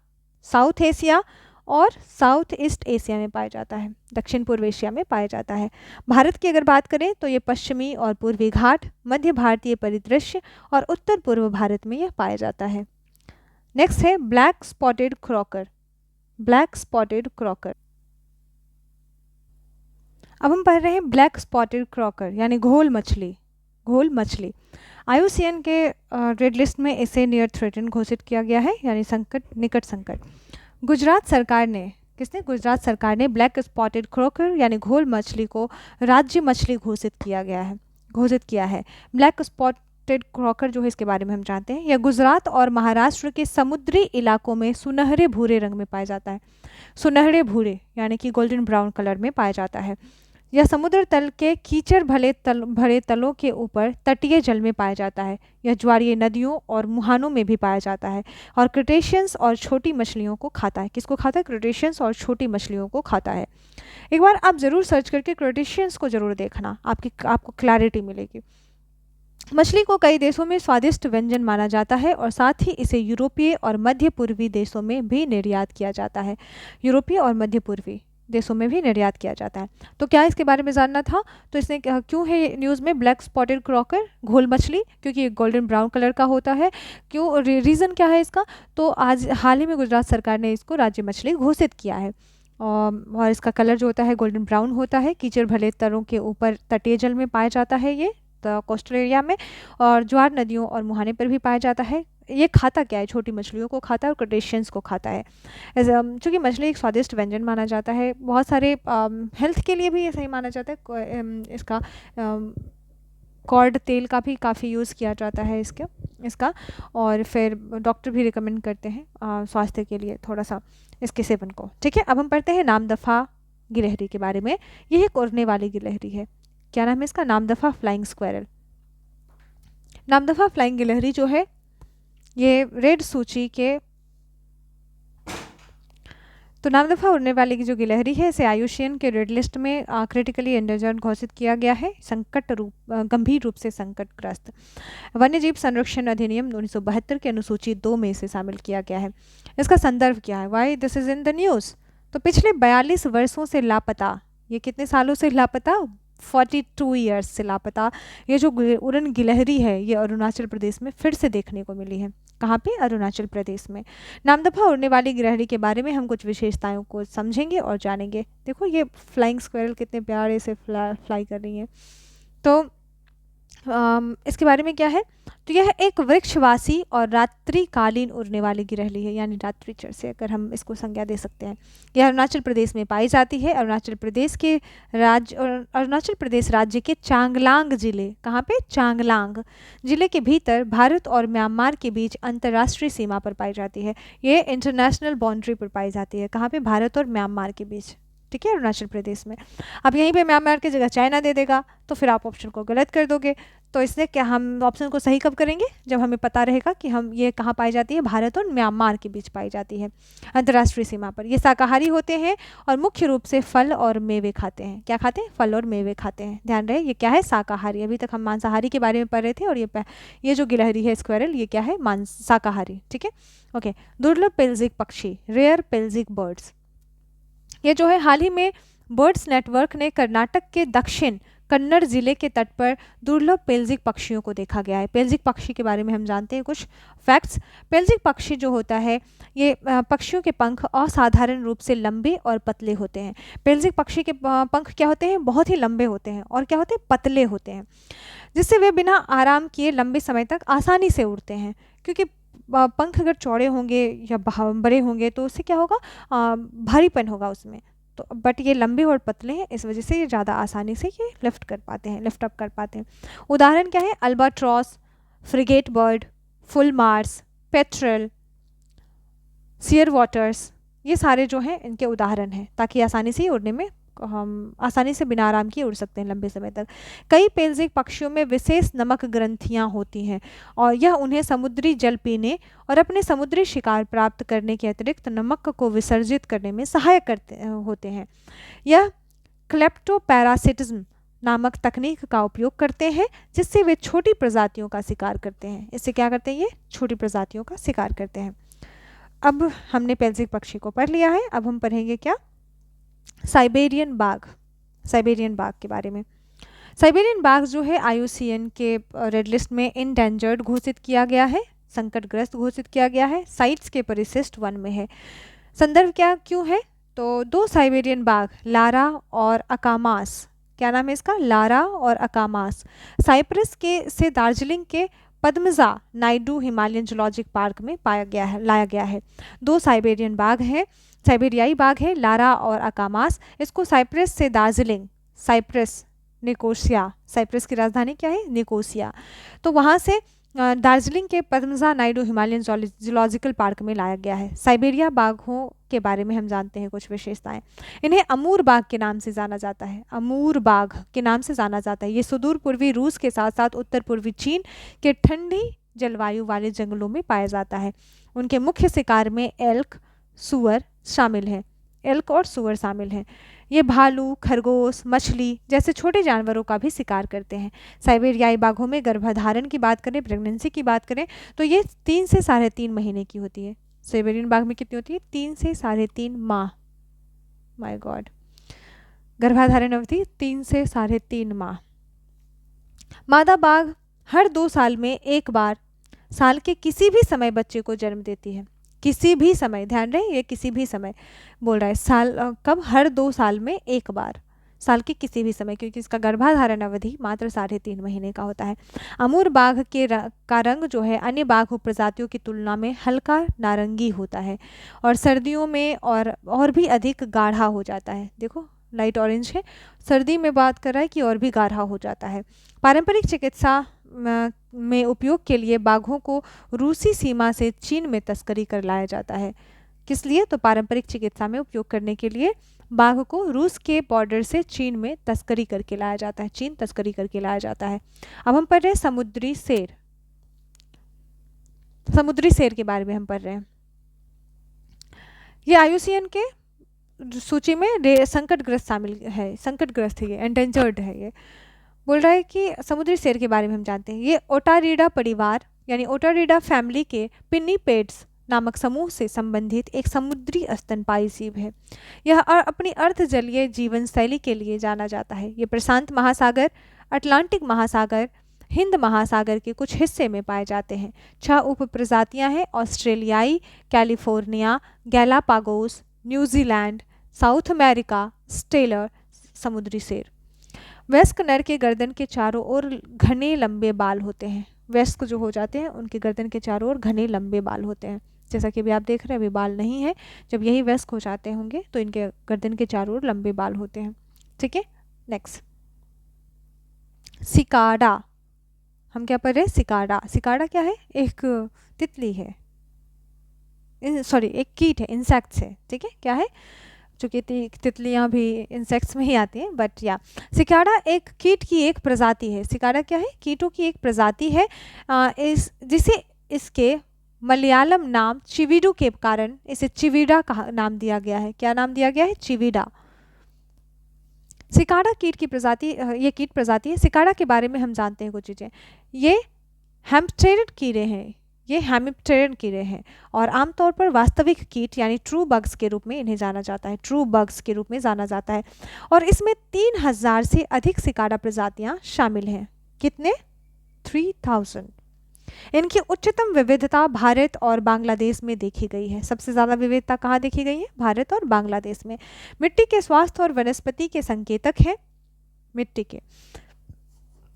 साउथ एशिया और साउथ ईस्ट एशिया में पाया जाता है, दक्षिण पूर्व एशिया में पाया जाता है। भारत की अगर बात करें तो ये पश्चिमी और पूर्वी घाट, मध्य भारतीय परिदृश्य और उत्तर पूर्व भारत में यह पाया जाता है। नेक्स्ट है black spotted Crocker. Black spotted Crocker. अब हम पढ़ रहे हैं ब्लैक स्पॉटेड क्रॉकर यानी घोल मछली। घोल मछली IUCN के रेड लिस्ट में इसे नियर थ्रेटन घोषित किया गया है, यानी संकट, निकट संकट। गुजरात सरकार ने, किसने? गुजरात सरकार ने ब्लैक स्पॉटेड क्रॉकर यानी घोल मछली को राज्य मछली घोषित किया है। ब्लैक स्पॉटेड क्रॉकर जो है, इसके बारे में हम जानते हैं, यह गुजरात और महाराष्ट्र के समुद्री इलाकों में सुनहरे भूरे रंग में पाया जाता है। सुनहरे भूरे यानी कि गोल्डन ब्राउन कलर में पाया जाता है। यह समुद्र तल के कीचड़ भरे तलों के ऊपर तटीय जल में पाया जाता है। यह ज्वारीय नदियों और मुहानों में भी पाया जाता है और क्रेटेशियंस और छोटी मछलियों को खाता है। किसको खाता है? क्रेटेशियंस और छोटी मछलियों को खाता है। एक बार आप ज़रूर सर्च करके क्रेटेशियंस को ज़रूर देखना, आपको क्लैरिटी मिलेगी। मछली को कई देशों में स्वादिष्ट व्यंजन माना जाता है और साथ ही इसे यूरोपीय और मध्य पूर्वी देशों में भी निर्यात किया जाता है। यूरोपीय और मध्य पूर्वी देशों में भी निर्यात किया जाता है। तो क्या इसके बारे में जानना था? तो इसने क्यों है न्यूज़ में ब्लैक स्पॉटेड क्रॉकर, घोल मछली? क्योंकि ये गोल्डन ब्राउन कलर का होता है। क्यों? रीज़न क्या है इसका? तो आज हाल ही में गुजरात सरकार ने इसको राज्य मछली घोषित किया है और इसका कलर जो होता है गोल्डन ब्राउन होता है। कीचड़ भले तलों के ऊपर तटीय जल में पाया जाता है ये कोस्टल एरिया में, और ज्वार नदियों और मुहाने पर भी पाया जाता है। ये खाता क्या है? छोटी मछलियों को खाता है और क्रेटेशियंस को खाता है। चूँकि मछली एक स्वादिष्ट व्यंजन माना जाता है, बहुत सारे हेल्थ के लिए भी ये सही माना जाता है। इसका कॉर्ड तेल का भी काफ़ी यूज़ किया जाता है इसका, और फिर डॉक्टर भी रिकमेंड करते हैं स्वास्थ्य के लिए थोड़ा सा इसके सेवन को। ठीक है, अब हम पढ़ते हैं नामदफ़ा गिलहरी के बारे में। यह एक उड़ने वाली गिलहरी है। क्या नाम है इसका? Namdapha flying squirrel. Namdapha flying गिलहरी जो है ये रेड सूची के, तो नामदफ़ा उड़ने वाली की जो गिलहरी है इसे IUCN के रेड लिस्ट में क्रिटिकली एंडेंजर्ड घोषित किया गया है, गंभीर रूप से संकटग्रस्त। वन्यजीव संरक्षण अधिनियम 1972 के अनुसूची 2 में इसे शामिल किया गया है। इसका संदर्भ क्या है? Why this is in the news? तो पिछले 42 वर्षों से लापता, ये कितने सालों से लापता? 42 ईयर्स से लापता ये जो उड़न गिलहरी है ये अरुणाचल प्रदेश में फिर से देखने को मिली है। कहाँ पे? अरुणाचल प्रदेश में। नामदफ़ा उड़ने वाली गिलहरी के बारे में हम कुछ विशेषताओं को समझेंगे और जानेंगे। देखो ये फ्लाइंग स्क्वेरल कितने प्यारे से फ्लाई कर रही हैं। तो इसके बारे में क्या है, तो यह एक वृक्षवासी और रात्रिकालीन उड़ने वाली गिरहली है, यानी रात्रिचर से अगर हम इसको संज्ञा दे सकते हैं। यह अरुणाचल प्रदेश में पाई जाती है। अरुणाचल प्रदेश राज्य के चांगलांग जिले, कहाँ पे, चांगलांग जिले के भीतर भारत और म्यांमार के बीच अंतर्राष्ट्रीय सीमा पर पाई जाती है। ये इंटरनेशनल बाउंड्री पर पाई जाती है, कहाँ पे, भारत और म्यांमार के बीच, ठीक है, अरुणाचल प्रदेश में। अब यहीं पे म्यांमार की जगह चाइना दे देगा तो फिर आप ऑप्शन को गलत कर दोगे। तो इसलिए क्या हम ऑप्शन को सही कब करेंगे, जब हमें पता रहेगा कि हम ये कहाँ पाई जाती है, भारत और म्यांमार के बीच पाई जाती है अंतर्राष्ट्रीय सीमा पर। ये शाकाहारी होते हैं और मुख्य रूप से फल और मेवे खाते हैं। क्या खाते हैं, फल और मेवे खाते हैं। ध्यान रहे ये क्या है, शाकाहारी। अभी तक हम मांसाहारी के बारे में पढ़ रहे थे, और ये जो गिलहरी है स्क्वायरल, ये क्या है, शाकाहारी, ठीक है। ओके, दुर्लभ पेलजिक पक्षी, रेयर पेलजिक बर्ड्स। ये जो है हाल ही में बर्ड्स नेटवर्क ने कर्नाटक के दक्षिण कन्नड़ जिले के तट पर दुर्लभ पेलजिक पक्षियों को देखा गया है। पेलजिक पक्षी के बारे में हम जानते हैं कुछ फैक्ट्स। पेलजिक पक्षी जो होता है, ये पक्षियों के पंख असाधारण रूप से लंबे और पतले होते हैं। पेलजिक पक्षी के पंख क्या होते हैं, बहुत ही लंबे होते हैं, और क्या होते हैं, पतले होते हैं, जिससे वे बिना आराम किए लंबे समय तक आसानी से उड़ते हैं। क्योंकि पंख अगर चौड़े होंगे या बड़े होंगे तो उससे क्या होगा, भारीपन होगा उसमें। तो बट ये लंबे और पतले हैं, इस वजह से ये ज़्यादा आसानी से ये लिफ्ट अप कर पाते हैं। उदाहरण क्या है, albatross, frigate bird, fulmars, petrel, shearwaters, ये सारे जो हैं इनके उदाहरण हैं, ताकि आसानी से उड़ने में हम आसानी से बिना आराम किए उड़ सकते हैं लंबे समय तक। कई पेलजिक पक्षियों में विशेष नमक ग्रंथियां होती हैं, और यह उन्हें समुद्री जल पीने और अपने समुद्री शिकार प्राप्त करने के अतिरिक्त नमक को विसर्जित करने में सहायक होते हैं। यह क्लेप्टोपैरासिटिज्म नामक तकनीक का उपयोग करते हैं, जिससे वे छोटी प्रजातियों का शिकार करते हैं। इससे क्या करते हैं, ये छोटी प्रजातियों का शिकार करते हैं। अब हमने पेलजिक पक्षी को पढ़ लिया है। अब हम पढ़ेंगे क्या, साइबेरियन बाघ के बारे में। साइबेरियन बाघ जो है IUCN के रेड लिस्ट में इंडेंजर्ड घोषित किया गया है, संकटग्रस्त घोषित किया गया है, साइट्स के परिशिष्ट वन में है। संदर्भ क्या क्यों है, तो 2 साइबेरियन बाघ लारा और अकामास, क्या नाम है इसका, लारा और अकामास, साइप्रस के से दार्जिलिंग के Padmaja Naidu Himalayan zoologic park में लाया गया है। 2 साइबेरियन बाघ हैं, साइबेरियाई बाघ है लारा और अकामास। इसको साइप्रस से दार्जिलिंग, साइप्रस की राजधानी क्या है, निकोसिया, तो वहाँ से दार्जिलिंग के Padmaja Naidu Himalayan zoological park में लाया गया है। साइबेरिया बाघों के बारे में हम जानते हैं कुछ विशेषताएं। इन्हें अमूर बाघ के नाम से जाना जाता है, अमूर बाघ के नाम से जाना जाता है। ये सुदूर पूर्वी रूस के साथ साथ उत्तर पूर्वी चीन के ठंडी जलवायु वाले जंगलों में पाया जाता है। उनके मुख्य शिकार में एल्क और सुअर शामिल हैं। ये भालू, खरगोश, मछली जैसे छोटे जानवरों का भी शिकार करते हैं। साइबेरियाई बाघों में गर्भधारण की बात करें, प्रेगनेंसी की बात करें, तो ये 3 से 3.5 महीने की होती है। साइबेरियन बाघ में कितनी होती है, 3 से 3.5 माह। माय गॉड, गर्भधारण अवधि 3 से 3.5 माह। मादा बाघ हर 2 साल में एक बार साल के किसी भी समय बच्चे को जन्म देती है। किसी भी समय, ध्यान रहे ये किसी भी समय बोल रहा है, साल कब, हर 2 साल में एक बार, साल के किसी भी समय, क्योंकि इसका गर्भधारण अवधि मात्र 3.5 महीने का होता है। अमूर बाघ का रंग जो है अन्य बाघ प्रजातियों की तुलना में हल्का नारंगी होता है, और सर्दियों में और भी अधिक गाढ़ा हो जाता है। देखो लाइट ऑरेंज है, सर्दी में बात कर रहा है कि और भी गाढ़ा हो जाता है। पारंपरिक चिकित्सा में उपयोग के लिए बाघों को रूसी सीमा से चीन में तस्करी कर लाया जाता है। किस लिए, तो पारंपरिक चिकित्सा में उपयोग करने के लिए बाघ को रूस के बॉर्डर से चीन में तस्करी करके लाया जाता है, चीन तस्करी करके लाया जाता है। अब हम पढ़ रहे हैं समुद्री शेर के बारे में हम पढ़ रहे हैं। ये IUCN के सूची में संकटग्रस्त है, ये एंडेंजर्ड है। ये बोल रहा है कि समुद्री शेर के बारे में हम जानते हैं। ये ओटारिडा परिवार यानी ओटारिडा फैमिली के पिन्नीपेड्स नामक समूह से संबंधित एक समुद्री स्तनपायी जीव है। यह अपनी अर्धजलीय जीवन शैली के लिए जाना जाता है। ये प्रशांत महासागर, अटलांटिक महासागर, हिंद महासागर के कुछ हिस्से में पाए जाते हैं। 6 उप प्रजातियां हैं, ऑस्ट्रेलियाई, California, Galapagos, New Zealand, South America, Steller समुद्री शेर। वयस्क नर के गर्दन के चारों ओर घने लंबे बाल होते हैं। वयस्क जो हो जाते हैं उनके गर्दन के चारों ओर घने लंबे बाल होते हैं, जैसा कि अभी आप देख रहे हैं अभी बाल नहीं है, जब यही वयस्क हो जाते होंगे तो इनके गर्दन के चारों ओर लंबे बाल होते हैं। ठीक है, नेक्स्ट सिकाडा। हम क्या पढ़ रहे हैं? सिकाडा। सिकाडा क्या है? एक तितली है, सॉरी एक कीट है, इंसेक्ट्स है। ठीक है, क्या है? चूँकि तितलियाँ भी इंसेक्ट्स में ही आती हैं, बट या सिकाडा एक कीट की एक प्रजाति है। सिकाडा क्या है? कीटों की एक प्रजाति है। जिसे इसके मलयालम नाम चिविडू के कारण इसे चिविडा का नाम दिया गया है। क्या नाम दिया गया है? चिविडा। सिकाडा कीट की प्रजाति, ये कीट प्रजाति है। सिकाडा के बारे में हम जानते हैं कुछ चीज़ें। ये हेम्पटेरिड कीड़े हैं, ये हेमिप्टेरियन कीड़े हैं और आमतौर पर वास्तविक कीट यानी ट्रू बग्स के रूप में इन्हें जाना जाता है, ट्रू बग्स के रूप में जाना जाता है। और इसमें 3000 से अधिक सिकाडा प्रजातियां शामिल हैं। कितने? 3000। इनकी उच्चतम विविधता भारत और बांग्लादेश में देखी गई है। सबसे ज़्यादा विविधता कहाँ देखी गई है? भारत और बांग्लादेश में। मिट्टी के स्वास्थ्य और वनस्पति के संकेतक हैं। मिट्टी के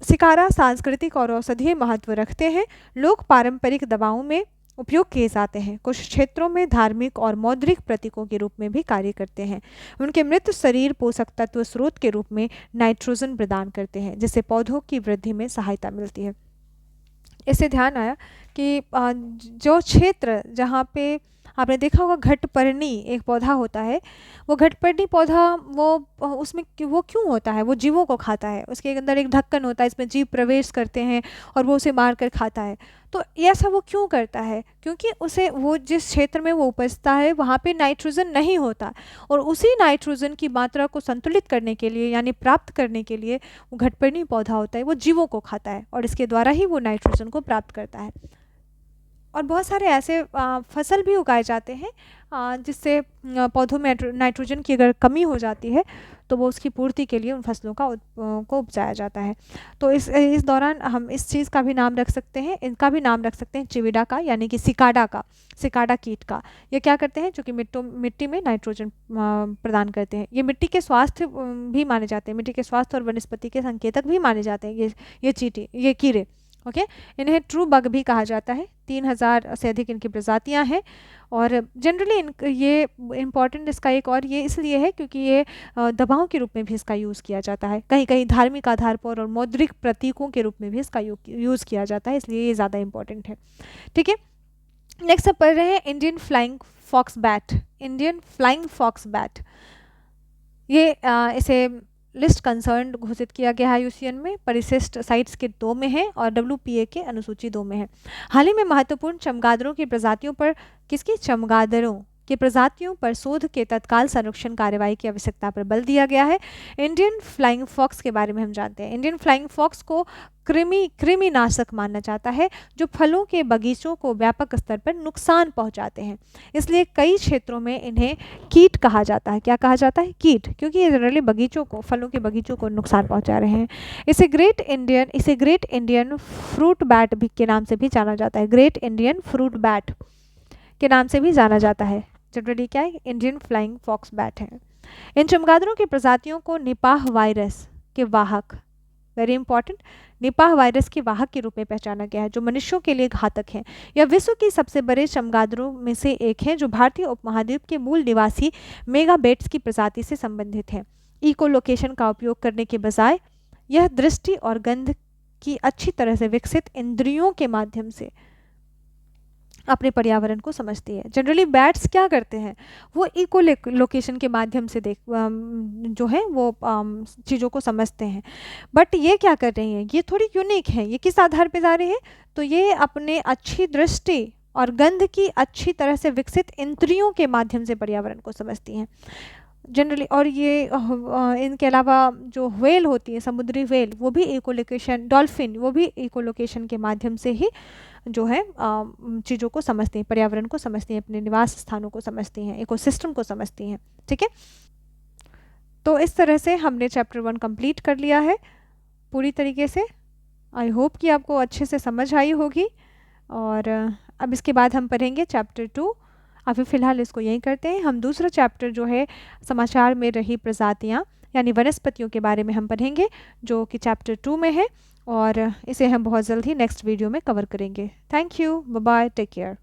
सिकाडा सांस्कृतिक और औषधीय महत्व रखते हैं। लोग पारंपरिक दवाओं में उपयोग किए जाते हैं। कुछ क्षेत्रों में धार्मिक और मौद्रिक प्रतीकों के रूप में भी कार्य करते हैं। उनके मृत शरीर पोषक तत्व स्रोत के रूप में नाइट्रोजन प्रदान करते हैं, जिससे पौधों की वृद्धि में सहायता मिलती है। इससे ध्यान आया कि जो क्षेत्र जहाँ पे आपने देखा होगा घटपर्णी एक पौधा होता है, वो घटपर्णी पौधा वो उसमें वो क्यों होता है? वो जीवों को खाता है, उसके अंदर एक ढक्कन होता है, इसमें जीव प्रवेश करते हैं और वो उसे मार कर खाता है। तो ऐसा वो क्यों करता है? क्योंकि उसे वो जिस क्षेत्र में वो उपजता है वहाँ पे नाइट्रोजन नहीं होता और उसी नाइट्रोजन की मात्रा को संतुलित करने के लिए यानी प्राप्त करने के लिए वो घटपर्णी पौधा होता है, वो जीवों को खाता है और इसके द्वारा ही वो नाइट्रोजन को प्राप्त करता है। और बहुत सारे ऐसे फसल भी उगाए जाते हैं जिससे पौधों में नाइट्रोजन की अगर कमी हो जाती है तो वो उसकी पूर्ति के लिए उन फसलों को उपजाया जाता है। तो इस दौरान हम इस चीज़ का भी नाम रख सकते हैं, इनका भी नाम रख सकते हैं चिविडा का, यानी कि सिकाडा का, सिकाडा कीट का। ये क्या करते हैं? जो कि मिट्टी में नाइट्रोजन प्रदान करते हैं। ये मिट्टी के स्वास्थ्य भी माने जाते हैं, मिट्टी के स्वास्थ्य और वनस्पति के संकेतक भी माने जाते हैं ये कीड़े। ओके, इन्हें ट्रू बग भी कहा जाता है। 3000 से अधिक इनकी प्रजातियां हैं और जनरली ये इम्पॉर्टेंट इसका एक और ये इसलिए है क्योंकि ये दवाओं के रूप में भी इसका यूज़ किया जाता है, कहीं कहीं धार्मिक आधार पर और मौद्रिक प्रतीकों के रूप में भी इसका यूज़ किया जाता है, इसलिए ये ज़्यादा इम्पॉर्टेंट है। ठीक है, नेक्स्ट अब पढ़ रहे हैं Indian flying fox bat. Indian flying fox bat, ये इसे लिस्ट कंसर्न घोषित किया गया है यूसीएन में, परिशिष्ट साइट्स के 2 में है और डब्ल्यूपीए के अनुसूची 2 में है। हाल ही में महत्वपूर्ण चमगादड़ों की प्रजातियों पर चमगादड़ों की प्रजातियों पर शोध के तत्काल संरक्षण कार्रवाई की आवश्यकता पर बल दिया गया है। इंडियन फ्लाइंग फॉक्स के बारे में हम जानते हैं। इंडियन फ्लाइंग फॉक्स को कृमिनाशक माना जाता है जो फलों के बगीचों को व्यापक स्तर पर नुकसान पहुंचाते हैं। इसलिए कई क्षेत्रों में इन्हें कीट कहा जाता है। क्या कहा जाता है? कीट, क्योंकि ये जनरली फलों के बगीचों को नुकसान पहुंचा रहे हैं। इसे ग्रेट इंडियन फ्रूट बैट भी के नाम से भी जाना जाता है। ग्रेट इंडियन फ्रूट बैट के नाम से भी जाना जाता है। जनरली क्या है? इंडियन फ्लाइंग फॉक्स बैट है। इन चमगादड़ों की प्रजातियों को निपाह वायरस के वाहक, वेरी इंपॉर्टेंट, निपाह वायरस के वाहक के रूप में पहचाना गया है जो मनुष्यों के लिए घातक है। यह विश्व की सबसे बड़े चमगादड़ों में से एक है जो भारतीय उपमहाद्वीप के मूल निवासी मेगाबेट्स की प्रजाति से संबंधित है। इकोलोकेशन का उपयोग करने के बजाय यह दृष्टि और गंध की अच्छी तरह से विकसित इंद्रियों के माध्यम से अपने पर्यावरण को समझती है। जनरली बैट्स क्या करते हैं? वो इको लोकेशन के माध्यम से जो है वो चीज़ों को समझते हैं। बट ये क्या कर रही हैं? ये थोड़ी यूनिक है। ये किस आधार पे जा रही है? तो ये अपने अच्छी दृष्टि और गंध की अच्छी तरह से विकसित इंद्रियों के माध्यम से पर्यावरण को समझती हैं जनरली। और ये इनके अलावा जो व्हेल होती है, समुद्री व्हेल, वो भी इकोलोकेशन, डॉल्फिन, वो भी इकोलोकेशन के माध्यम से ही जो है चीज़ों को समझती हैं, पर्यावरण को समझती हैं, अपने निवास स्थानों को समझती हैं, इकोसिस्टम को समझती हैं। ठीक है, तो इस तरह से हमने चैप्टर 1 कंप्लीट कर लिया है पूरी तरीके से। आई होप कि आपको अच्छे से समझ आई होगी। और अब इसके बाद हम पढ़ेंगे चैप्टर 2। अभी फ़िलहाल इसको यहीं करते हैं। हम दूसरा चैप्टर जो है समाचार में रही प्रजातियाँ, यानी वनस्पतियों के बारे में हम पढ़ेंगे, जो कि चैप्टर 2 में है, और इसे हम बहुत जल्द ही नेक्स्ट वीडियो में कवर करेंगे। Thank you, bye bye, take care.